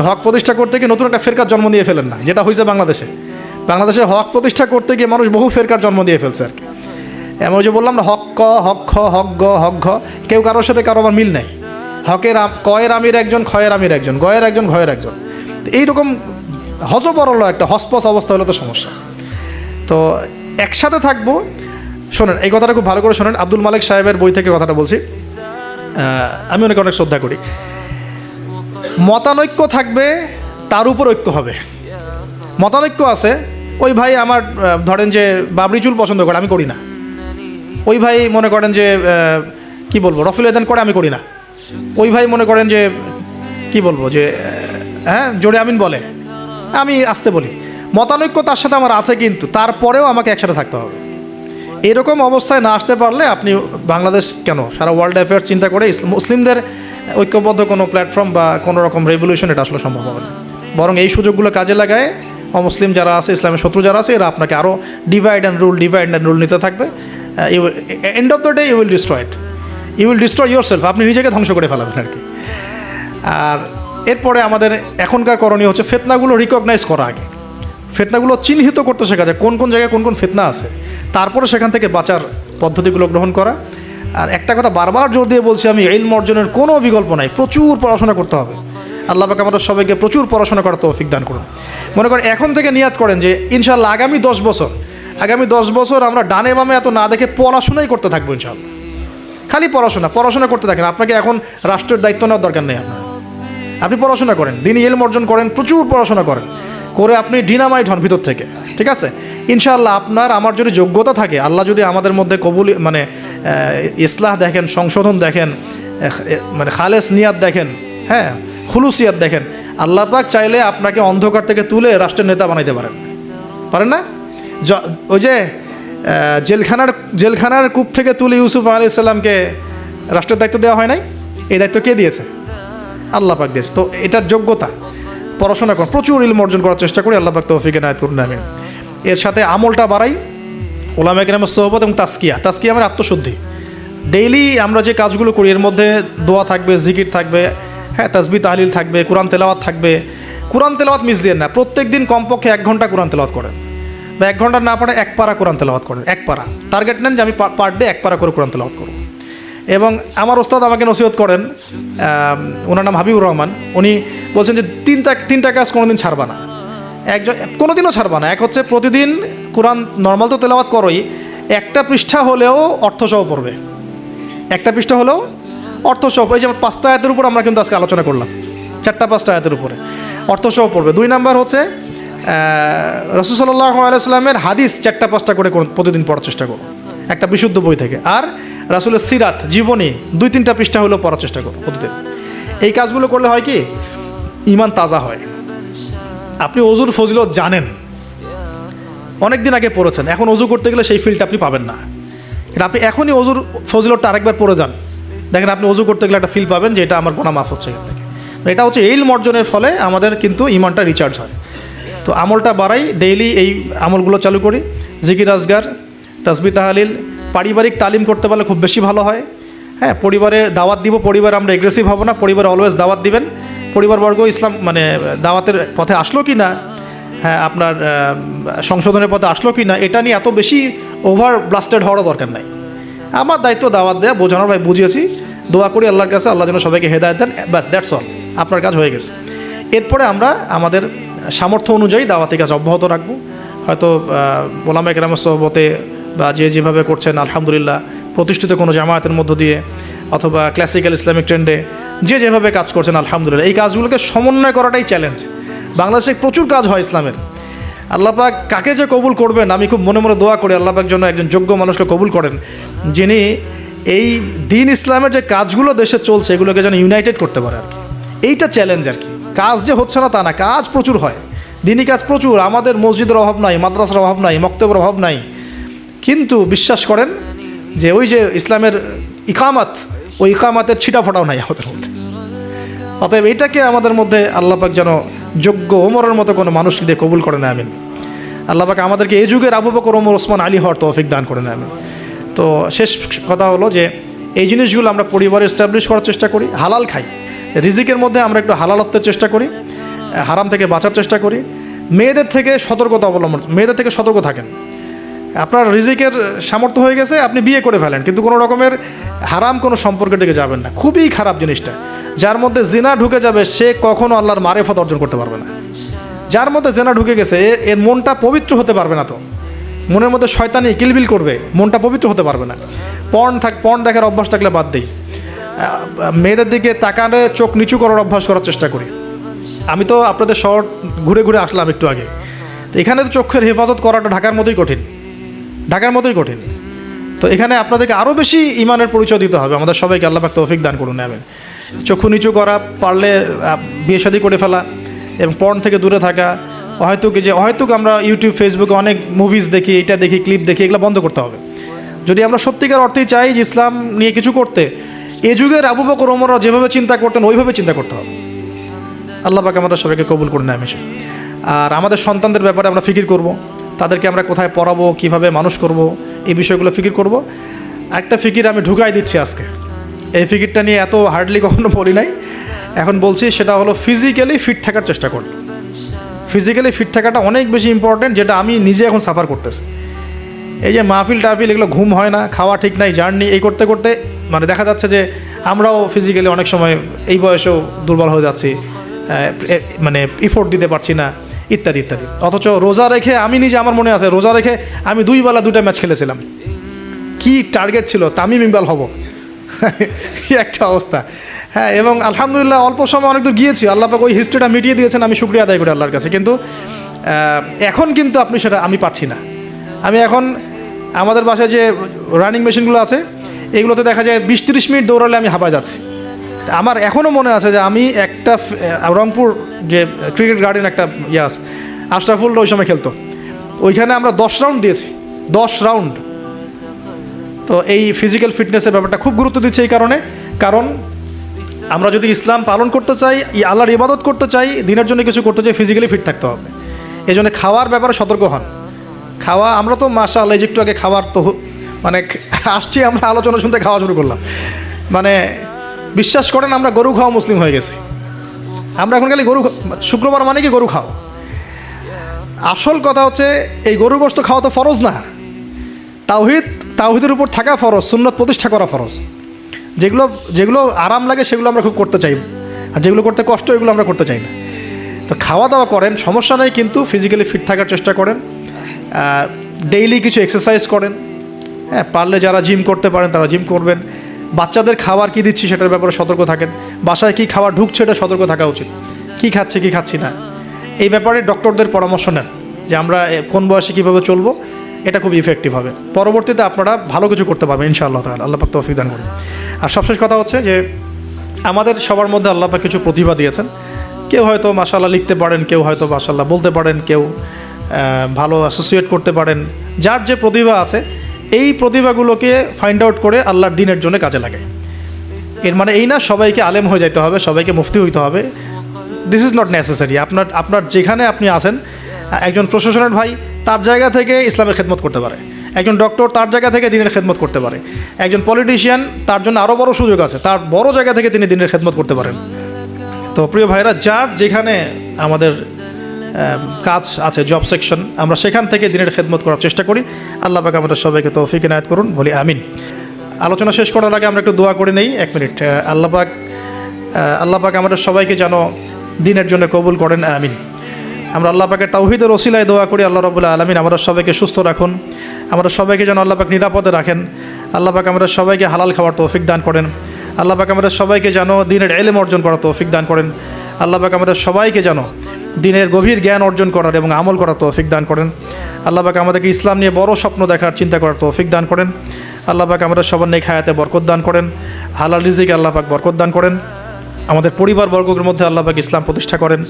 হক প্রতিষ্ঠা করতে গিয়ে নতুন একটা ফেরকার জন্ম দিয়ে ফেলেন না, যেটা হয়েছে বাংলাদেশে হক প্রতিষ্ঠা করতে গিয়ে মানুষ বহু ফেরকার জন্ম দিয়ে ফেলছে আর কি। এমন যে বললাম না, হক ক, হক খ, হক গ, হক ঘ, কেউ কারোর সাথে কারো আবার মিল নেই। কয়ের আমির একজন, খয়ের আমির একজন, গয়ের একজন, ঘয়ের একজন, এইরকম হজবরল একটা হসপস অবস্থা হলে তো সমস্যা। তো একসাথে থাকবো, শোনেন, এই কথাটা খুব ভালো করে শোনেন। আব্দুল মালিক সাহেবের বই থেকে কথাটা বলছি। আমি অনেক শ্রদ্ধা করি। মতানৈক্য থাকবে, তার উপর ঐক্য হবে। মতানৈক্য আছে, ওই ভাই আমার ধরেন যে বাবরি চুল পছন্দ করে, আমি করি না। ওই ভাই মনে করেন যে কি বলবো, রফিল এদান করে, আমি করি না। ওই ভাই মনে করেন যে কি বলবো, যে হ্যাঁ জোরে আমিন বলে, আমি আসতে বলি। মতানৈক্য তার সাথে আমার আছে, কিন্তু তারপরেও আমাকে একসাথে থাকতে হবে। এরকম অবস্থায় না আসতে পারলে আপনি বাংলাদেশ কেন, সারা ওয়ার্ল্ড অ্যাফেয়ার্স চিন্তা করে মুসলিমদের ঐক্যবদ্ধ কোনো প্ল্যাটফর্ম বা কোনো রকম রেভলিউশন এটা আসলে সম্ভব হবে না। বরং এই সুযোগগুলো কাজে লাগায় অমুসলিম যারা আছে, ইসলামের শত্রু যারা আছে, এরা আপনাকে আরও ডিভাইড অ্যান্ড রুল নিতে থাকবে। End of the day you will destroy yourself. আপনি নিজেকে ধ্বংস করে ফেলাবেন আর কি। আর এরপরে আমাদের এখনকার করণীয় হচ্ছে ফিতনাগুলো রিকগনাইজ করা। আগে ফিতনাগুলো চিহ্নিত করতে শেখা যায়, কোন কোন জায়গায় কোন কোন ফিতনা আছে, তারপরে সেখান থেকে বাঁচার পদ্ধতিগুলো গ্রহণ করা। আর একটা কথা বারবার জোর দিয়ে বলছি আমি, ইলম অর্জনের কোনো বিকল্প নাই, প্রচুর পড়াশোনা করতে হবে। আল্লাহ পাক আমাদের সবাইকে প্রচুর পড়াশোনা করার তৌফিক দান করুন। মনে করেন এখন থেকে নিয়াত করেন যে ইনশাআল্লাহ আগামী 10 বছর আমরা ডানে বামে এত না দেখে পড়াশোনাই করতে থাকবো ইনশাআল্লাহ। খালি পড়াশোনা করতে থাকেন। আপনাকে এখন রাষ্ট্রের দায়িত্ব নেওয়ার দরকার নেই। আপনি পড়াশোনা করেন, দিনই ইলম অর্জন করেন, প্রচুর পড়াশোনা করেন, করে আপনি ডিনামাইট হন ভিতর থেকে, ঠিক আছে? ইনশাআল্লাহ আপনার আমার যদি যোগ্যতা থাকে, আল্লাহ যদি আমাদের মধ্যে কবুল মানে ইসলাহ দেখেন, সংশোধন দেখেন, মানে খালেস নিয়াত দেখেন, হ্যাঁ খুলুসিয়াত দেখেন, আল্লাহ পাক চাইলে আপনাকে অন্ধকার থেকে তুলে রাষ্ট্রের নেতা বানাইতে পারেন না? ওই যে জেলখানার কূপ থেকে তুলে ইউসুফ আলাইহিস সালামকে রাষ্ট্রের দায়িত্ব দেওয়া হয় নাই? এই দায়িত্ব কে দিয়েছে? আল্লাহ পাক দিয়েছে। তো এটার যোগ্যতা, পড়াশোনা করুন, প্রচুর ইলম অর্জন করার চেষ্টা করি। আল্লাহ পাক তৌফিক এনায়েত করুন, আমিন। এর সাথে আমলটা বাড়াই, ওলামায়ে কেরামের সোহবত এবং তাজকিয়া মানে আত্মশুদ্ধি। ডেইলি আমরা যে কাজগুলো করি এর মধ্যে দোয়া থাকবে, জিকির থাকবে, হ্যাঁ তাসবিহ তাহলিল থাকবে, কোরআন তেলাওয়াত থাকবে। কোরআন তেলাওয়াত মিস দিয়ে না, প্রত্যেক দিন কমপক্ষে 1 ঘন্টা কোরআন তেলাওয়াত করেন, বা 1 ঘন্টা না পারে 1 পারা কোরআন তেলাওয়াত করেন। 1 পারা টার্গেট নেন যে আমি পার ডে 1 পারা করে কোরআন তেলাওয়াত করব। এবং আমার ওস্তাদ আমাকে নসিহত করেন, ওনার নাম হাবিবুর রহমান। উনি বলছেন যে তিনটা কাজ কোনোদিন ছাড়বা না, কোনোদিনও ছাড়বা না। এক হচ্ছে প্রতিদিন কোরআন নর্মাল তো তেলাওয়াত করোই, একটা পৃষ্ঠা হলেও অর্থসহ পড়বে। একটা পৃষ্ঠা হলেও অর্থসহ, এই যে 5টা আয়াতের উপর আমরা কিন্তু আজকে আলোচনা করলাম, 4-5টা আয়াতের উপরে অর্থসহ পড়বে। 2 নাম্বার হচ্ছে রাসূল সাল্লাল্লাহু আলাইহি ওয়াসাল্লামের হাদিস 4-5টা করে প্রতিদিন পড়ার চেষ্টা করো, একটা বিশুদ্ধ বই থেকে। আর রাসূলের সিরাত, জীবনী 2-3টা পৃষ্ঠা হলেও পড়ার চেষ্টা করো প্রতিদিন। এই কাজগুলো করলে হয় কি, ঈমান তাজা হয়। আপনি অজুর ফজিলত জানেন, অনেক দিন আগে পড়েছেন, এখন অজু করতে গেলে সেই ফিলটা আপনি পাবেন না। এটা আপনি এখনই অজুর ফজিলতটা আরেকবার পড়ে যান, দেখেন আপনি অজু করতে গেলে একটা ফিল পাবেন যে এটা আমার গুনাহ মাফ হচ্ছে এখান থেকে। এটা হচ্ছে ইলম অর্জনের ফলে আমাদের কিন্তু ঈমানটা রিচার্জ হয়। তো আমলটা বাড়াই, ডেইলি এই আমলগুলো চালু করি, জিকির আজগার, তাসবিহ তাহলিল। পারিবারিক তালিম করতে পারলে খুব বেশি ভালো হয়। হ্যাঁ, পরিবারে দাওয়াত দিব, পরিবারে আমরা এগ্রেসিভ হব না, পরিবারে অলওয়েজ দাওয়াত দিবেন। পরিবারবর্গ ইসলাম মানে দাওয়াতের পথে আসলো কি না, হ্যাঁ আপনার সংশোধনের পথে আসলো কি না, এটা নিয়ে এত বেশি ওভার ব্লাস্টেড হওয়ারও দরকার নাই। আমার দায়িত্ব দাওয়াত দেয়া, বোঝানোর, ভাই বুঝিয়েছি, দোয়া করি আল্লাহর কাছে, আল্লাহ যেন সবাইকে হেদায়েত দেন, ব্যাস দ্যাটস অল, আপনার কাজ হয়ে গেছে। এরপরে আমরা আমাদের সামর্থ্য অনুযায়ী দাওয়াতি কাজ অব্যাহত রাখবো। হয়তো ওলামায়ে কেরামের সোহবতে বা যেভাবে করছেন আলহামদুলিল্লাহ, প্রতিষ্ঠিত কোনো জামায়াতের মধ্য দিয়ে অথবা ক্লাসিক্যাল ইসলামিক ট্রেন্ডে যেভাবে কাজ করছেন আলহামদুলিল্লাহ, এই কাজগুলোকে সমন্বয় করাটাই চ্যালেঞ্জ। বাংলাদেশে প্রচুর কাজ হয় ইসলামের। আল্লাহ পাক কাকে যে কবুল করবেন, আমি খুব মনে মনে দোয়া করি আল্লাহ পাক যেন একজন যোগ্য মানুষকে কবুল করেন, যিনি এই দিন ইসলামের যে কাজগুলো দেশে চলছে এগুলোকে যেন ইউনাইটেড করতে পারে আর কি। এইটা চ্যালেঞ্জ আর কি। কাজ যে হচ্ছে না তা না, কাজ প্রচুর হয়, দিনই কাজ প্রচুর। আমাদের মসজিদের অভাব নাই, মাদ্রাসার অভাব নাই, মক্তবের অভাব নাই, কিন্তু বিশ্বাস করেন যে ওই যে ইসলামের ইকামাত, ওই ইকামাতের ছিটা ফোটাও নাই আমাদের মধ্যে। অতএব এটাকে আমাদের মধ্যে আল্লাহ পাক যেন যোগ্য ওমরের মতো কোনো মানুষকে দিয়ে কবুল করে নেয়, আমিন। আল্লাহ পাক আমাদেরকে এই যুগের আবু বকর, ওমর, ওসমান, আলী হওয়ার তৌফিক দান করে নেয়, আমিন। তো শেষ কথা হলো যে এই জিনিসগুলো আমরা পরিবারে এস্টাবলিশ করার চেষ্টা করি, হালাল খাই, রিজিকের মধ্যে আমরা একটু হালালত্বের চেষ্টা করি, হারাম থেকে বাঁচার চেষ্টা করি। মেয়েদের থেকে সতর্ক থাকেন। আপনার রিজিকের সামর্থ্য হয়ে গেছে, আপনি বিয়ে করে ফেলেন, কিন্তু কোনো রকমের হারাম কোনো সম্পর্কের দিকে যাবেন না। খুবই খারাপ জিনিসটা। যার মধ্যে জিনা ঢুকে যাবে সে কখনো আল্লাহর মারেফত অর্জন করতে পারবে না। যার মধ্যে জিনা ঢুকে গেছে এর মনটা পবিত্র হতে পারবে না। তো মনের মধ্যে শয়তানি কিলবিল করবে, মনটা পবিত্র হতে পারবে না। পর্ন দেখার অভ্যাস থাকলে বাদ দেই। মেয়েদের দিকে তাকালে চোখ নিচু করার অভ্যাস করার চেষ্টা করি। আমি তো আপনাদের শহর ঘুরে ঘুরে আসলাম একটু আগে, তো এখানে তো চোখের হেফাজত করাটা ঢাকার মতোই কঠিন। তো এখানে আপনাদেরকে আরও বেশি ইমানের পরিচয় দিতে হবে। আমাদের সবাইকে আল্লাহ পাক তৌফিক দান করুন। আমিন। চক্ষু নিচু করা, পারলে বিয়ে শাদী করে ফেলা এবং পর্ন থেকে দূরে থাকা। হয়তো আমরা ইউটিউব ফেসবুকে অনেক মুভিজ দেখি, এটা দেখি, ক্লিপ দেখি, এগুলো বন্ধ করতে হবে। যদি আমরা সত্যিকার অর্থেই চাই যে ইসলাম নিয়ে কিছু করতে, এ যুগের আবু বকর ওমররা যেভাবে চিন্তা করতেন ওইভাবে চিন্তা করতে হবে। আল্লাহ পাক আমাদের সবাইকে কবুল করুন আমিন। আর আমাদের সন্তানদের ব্যাপারে আমরা ফিকির করব, তাদেরকে আমরা কোথায় পড়াবো, কিভাবে মানুষ করব, এই বিষয়গুলো ফিকির করব। একটা ফিকির আমি ঢুকাই দিচ্ছি আজকে। এই ফিকিরটা নিয়ে এত হার্ডলি কখনো বলি নাই, এখন বলছি। সেটা হলো ফিজিক্যালি ফিট থাকার চেষ্টা করব। ফিজিক্যালি ফিট থাকাটা অনেক বেশি ইম্পর্টেন্ট, যেটা আমি নিজে এখন সাফার করতেছি। এই যে মাহফিল টাহফিল, এগুলো ঘুম হয় না, খাওয়া ঠিক নাই, জার্নি এই করতে করতে মানে দেখা যাচ্ছে যে আমরাও ফিজিক্যালি অনেক সময় এই বয়সেও দুর্বল হয়ে যাচ্ছি, মানে ইফোর্ট দিতে পারছি না, ইত্যাদি ইত্যাদি। অথচ রোজা রেখে আমি নিজে, আমার মনে আছে, রোজা রেখে আমি 2 বেলা 2টা ম্যাচ খেলেছিলাম। কি টার্গেট ছিল, তামিম ইকবাল হব, কি একটা অবস্থা। হ্যাঁ, এবং আলহামদুলিল্লাহ অল্প সময় অনেক দূর গিয়েছি। আল্লাহ পাক ওই হিস্ট্রিটা মিটিয়ে দিয়েছেন, আমি শুকরিয়া আদায় করি আল্লাহর কাছে। কিন্তু এখন কিন্তু আমি পাচ্ছি না। আমি এখন আমাদের বাসায় যে রানিং মেশিনগুলো আছে, এগুলোতে দেখা যায় 20-30 মিনিট দৌড়ালে আমি হাঁপায় যাচ্ছি। আমার এখনও মনে আছে যে আমি একটা রংপুর যে ক্রিকেট গার্ডেন একটা আছে, আশরাফুলরা ওই সময় খেলতো, ওইখানে আমরা 10 রাউন্ড দিয়েছি, 10 রাউন্ড। তো এই ফিজিক্যাল ফিটনেসের ব্যাপারটা খুব গুরুত্ব দিচ্ছে এই কারণ আমরা যদি ইসলাম পালন করতে চাই, আল্লাহর ইবাদত করতে চাই, দিনের জন্য কিছু করতে চাই, ফিজিক্যালি ফিট থাকতে হবে। এই জন্য খাওয়ার ব্যাপারে সতর্ক হন। আমরা তো মাশাআল্লাহ একটু আগে খাবার তো মানে আসছি, আমরা আলোচনা শুনতে খাওয়া শুরু করলাম। মানে বিশ্বাস করেন, আমরা গরু খাওয়া মুসলিম হয়ে গেছি। আমরা এখন খালি শুক্রবার মানে কি গরু খাও। আসল কথা হচ্ছে এই গরু গোশত খাওয়া তো ফরজ না, তাওহীদের উপর থাকা ফরজ, সুন্নাত প্রতিষ্ঠা করা ফরজ। যেগুলো আরাম লাগে সেগুলো আমরা খুব করতে চাই, আর যেগুলো করতে কষ্ট এগুলো আমরা করতে চাই না। তো খাওয়া দাওয়া করেন, সমস্যা নেই, কিন্তু ফিজিক্যালি ফিট থাকার চেষ্টা করেন। ডেইলি কিছু এক্সারসাইজ করেন। হ্যাঁ, পারলে যারা জিম করতে পারেন তারা জিম করবেন। বাচ্চাদের খাবার কী দিচ্ছি সেটার ব্যাপারে সতর্ক থাকেন। বাসায় কী খাবার ঢুকছে এটা সতর্ক থাকা উচিত। কী খাচ্ছে কী খাচ্ছি না, এই ব্যাপারে ডক্টরদের পরামর্শ নেন যে আমরা কোন বয়সে কীভাবে চলবো। এটা খুব ইফেক্টিভ হবে। পরবর্তীতে আপনারা ভালো কিছু করতে পারবেন ইনশাআল্লাহ তাআলা। আল্লাহ পাক তৌফিক দান করুন। আর সবশেষ কথা হচ্ছে যে আমাদের সবার মধ্যে আল্লাহ পাক কিছু প্রতিভা দিয়েছেন। কেউ হয়তো মাশাআল্লাহ লিখতে পারেন, কেউ হয়তো মাশাআল্লাহ বলতে পারেন, কেউ ভালো অ্যাসোসিয়েট করতে পারেন। যার যে প্রতিভা আছে, এই প্রতিভাগুলোকে ফাইন্ড আউট করে আল্লাহর দ্বীনের জন্য কাজে লাগায়। এর মানে এই না সবাইকে আলেম হয়ে যেতে হবে, সবাইকে মুফতি হইতে হবে। This is not necessary. আপনার যেখানে আপনি আছেন, একজন প্রশাসনের ভাই তার জায়গা থেকে ইসলামের খেদমত করতে পারে, একজন ডক্টর তার জায়গা থেকে দ্বীনের খেদমত করতে পারে, একজন পলিটিশিয়ান তার জন্য আরও বড় সুযোগ আছে, তার বড় জায়গা থেকে তিনি দ্বীনের খেদমত করতে পারেন। তো প্রিয় ভাইরা, যার যেখানে আমাদের কাজ আছে, জব সেকশন, আমরা সেখান থেকে দ্বীনের খেদমত করার চেষ্টা করি। আল্লাহ পাক আমাদের সবাইকে তৌফিক ইনায়াত করুন, বলি আমিন। আলোচনা শেষ করার আগে আমরা একটু দোয়া করে নেই, 1 মিনিট। আল্লাহ পাক আমাদের সবাইকে যেন দ্বীনের জন্য কবুল করেন, আমিন। আমরা আল্লাহ পাকের তাওহীদের ওসিলায় দোয়া করি, আল্লাহ রাব্বুল আলামিন আমাদের সবাইকে সুস্থ রাখুন, আমাদের সবাইকে যেন আল্লাহ পাক নিরাপদে রাখেন। আল্লাহ পাক আমাদের সবাইকে হালাল খাওয়ার তৌফিক দান করেন। আল্লাহ পাক আমাদের সবাইকে যেন দ্বীনের ইলম অর্জন করার তৌফিক দান করেন। আল্লাহ পাক আমাদের সবাইকে যেন দ্বীনের গভীর জ্ঞান অর্জন করার এবং আমল করার তৌফিক দান করেন। আল্লাহ পাক আমাদেরকে ইসলাম নিয়ে বড় স্বপ্ন দেখার, চিন্তা করার তৌফিক দান করেন। আল্লাহ পাক আমাদের সবার নেক হায়াতে বরকত দান করেন, হালাল রিজিকে আল্লাহ পাক বরকত দান করেন। আমাদের পরিবারবর্গের মধ্যে আল্লাহ পাক ইসলাম প্রতিষ্ঠা করেন।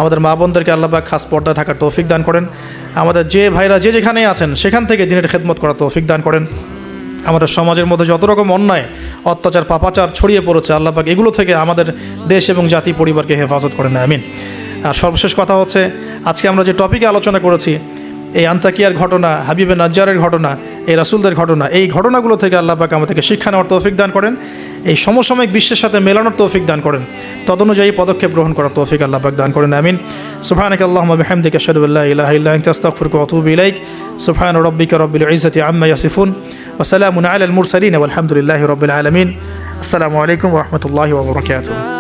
আমাদের মা বোনদেরকে আল্লাহ পাক খাস পর্দায় থাকার তৌফিক দান করেন। আমাদের যে ভাইরা যে যেখানে আছেন সেখান থেকে দ্বীনের খেদমত করার তৌফিক দান করেন। আমাদের সমাজের মধ্যে যত রকম অন্যায়, অত্যাচার, পাপাচার ছড়িয়ে পড়েছে, আল্লাহ পাক এগুলো থেকে আমাদের দেশ এবং জাতি পরিবারকে হেফাজত করেন, আমিন। আর সর্বশেষ কথা হচ্ছে, আজকে আমরা যে টপিকে আলোচনা করেছি, এই আন্তাকিয়ার ঘটনা, হাবিবে নাজ্জারের ঘটনা, এই রাসূলদের ঘটনা, এই ঘটনাগুলো থেকে আল্লাহ পাক আমাদেরকে শিক্ষা নেওয়ার তৌফিক দান করেন, এই সমসাময়িক বিশ্বের সাথে মেলানোর তৌফিক দান করেন, তদনুযায়ী পদক্ষেপ গ্রহণ করার তৌফিক আল্লাহ পাক দান করেন, আমিন। সুবহানাকা আল্লাহুম্মা বিহামদিকা আশহাদু আল্লা ইলাহা ইল্লা আনতা আস্তাগফিরুকা ওয়া আতুবু ইলাইক। সুবহানা রাব্বিকা রাব্বিল ইজ্জাতি আম্মা ইয়াসিফুন ওয়া সালামুন আলাল মুরসালিন ওয়া আলহামদুলিল্লাহি রাব্বিল আলামিন। আসসালামু আলাইকুম ওয়া রাহমাতুল্লাহি ওয়া বারাকাতুহু।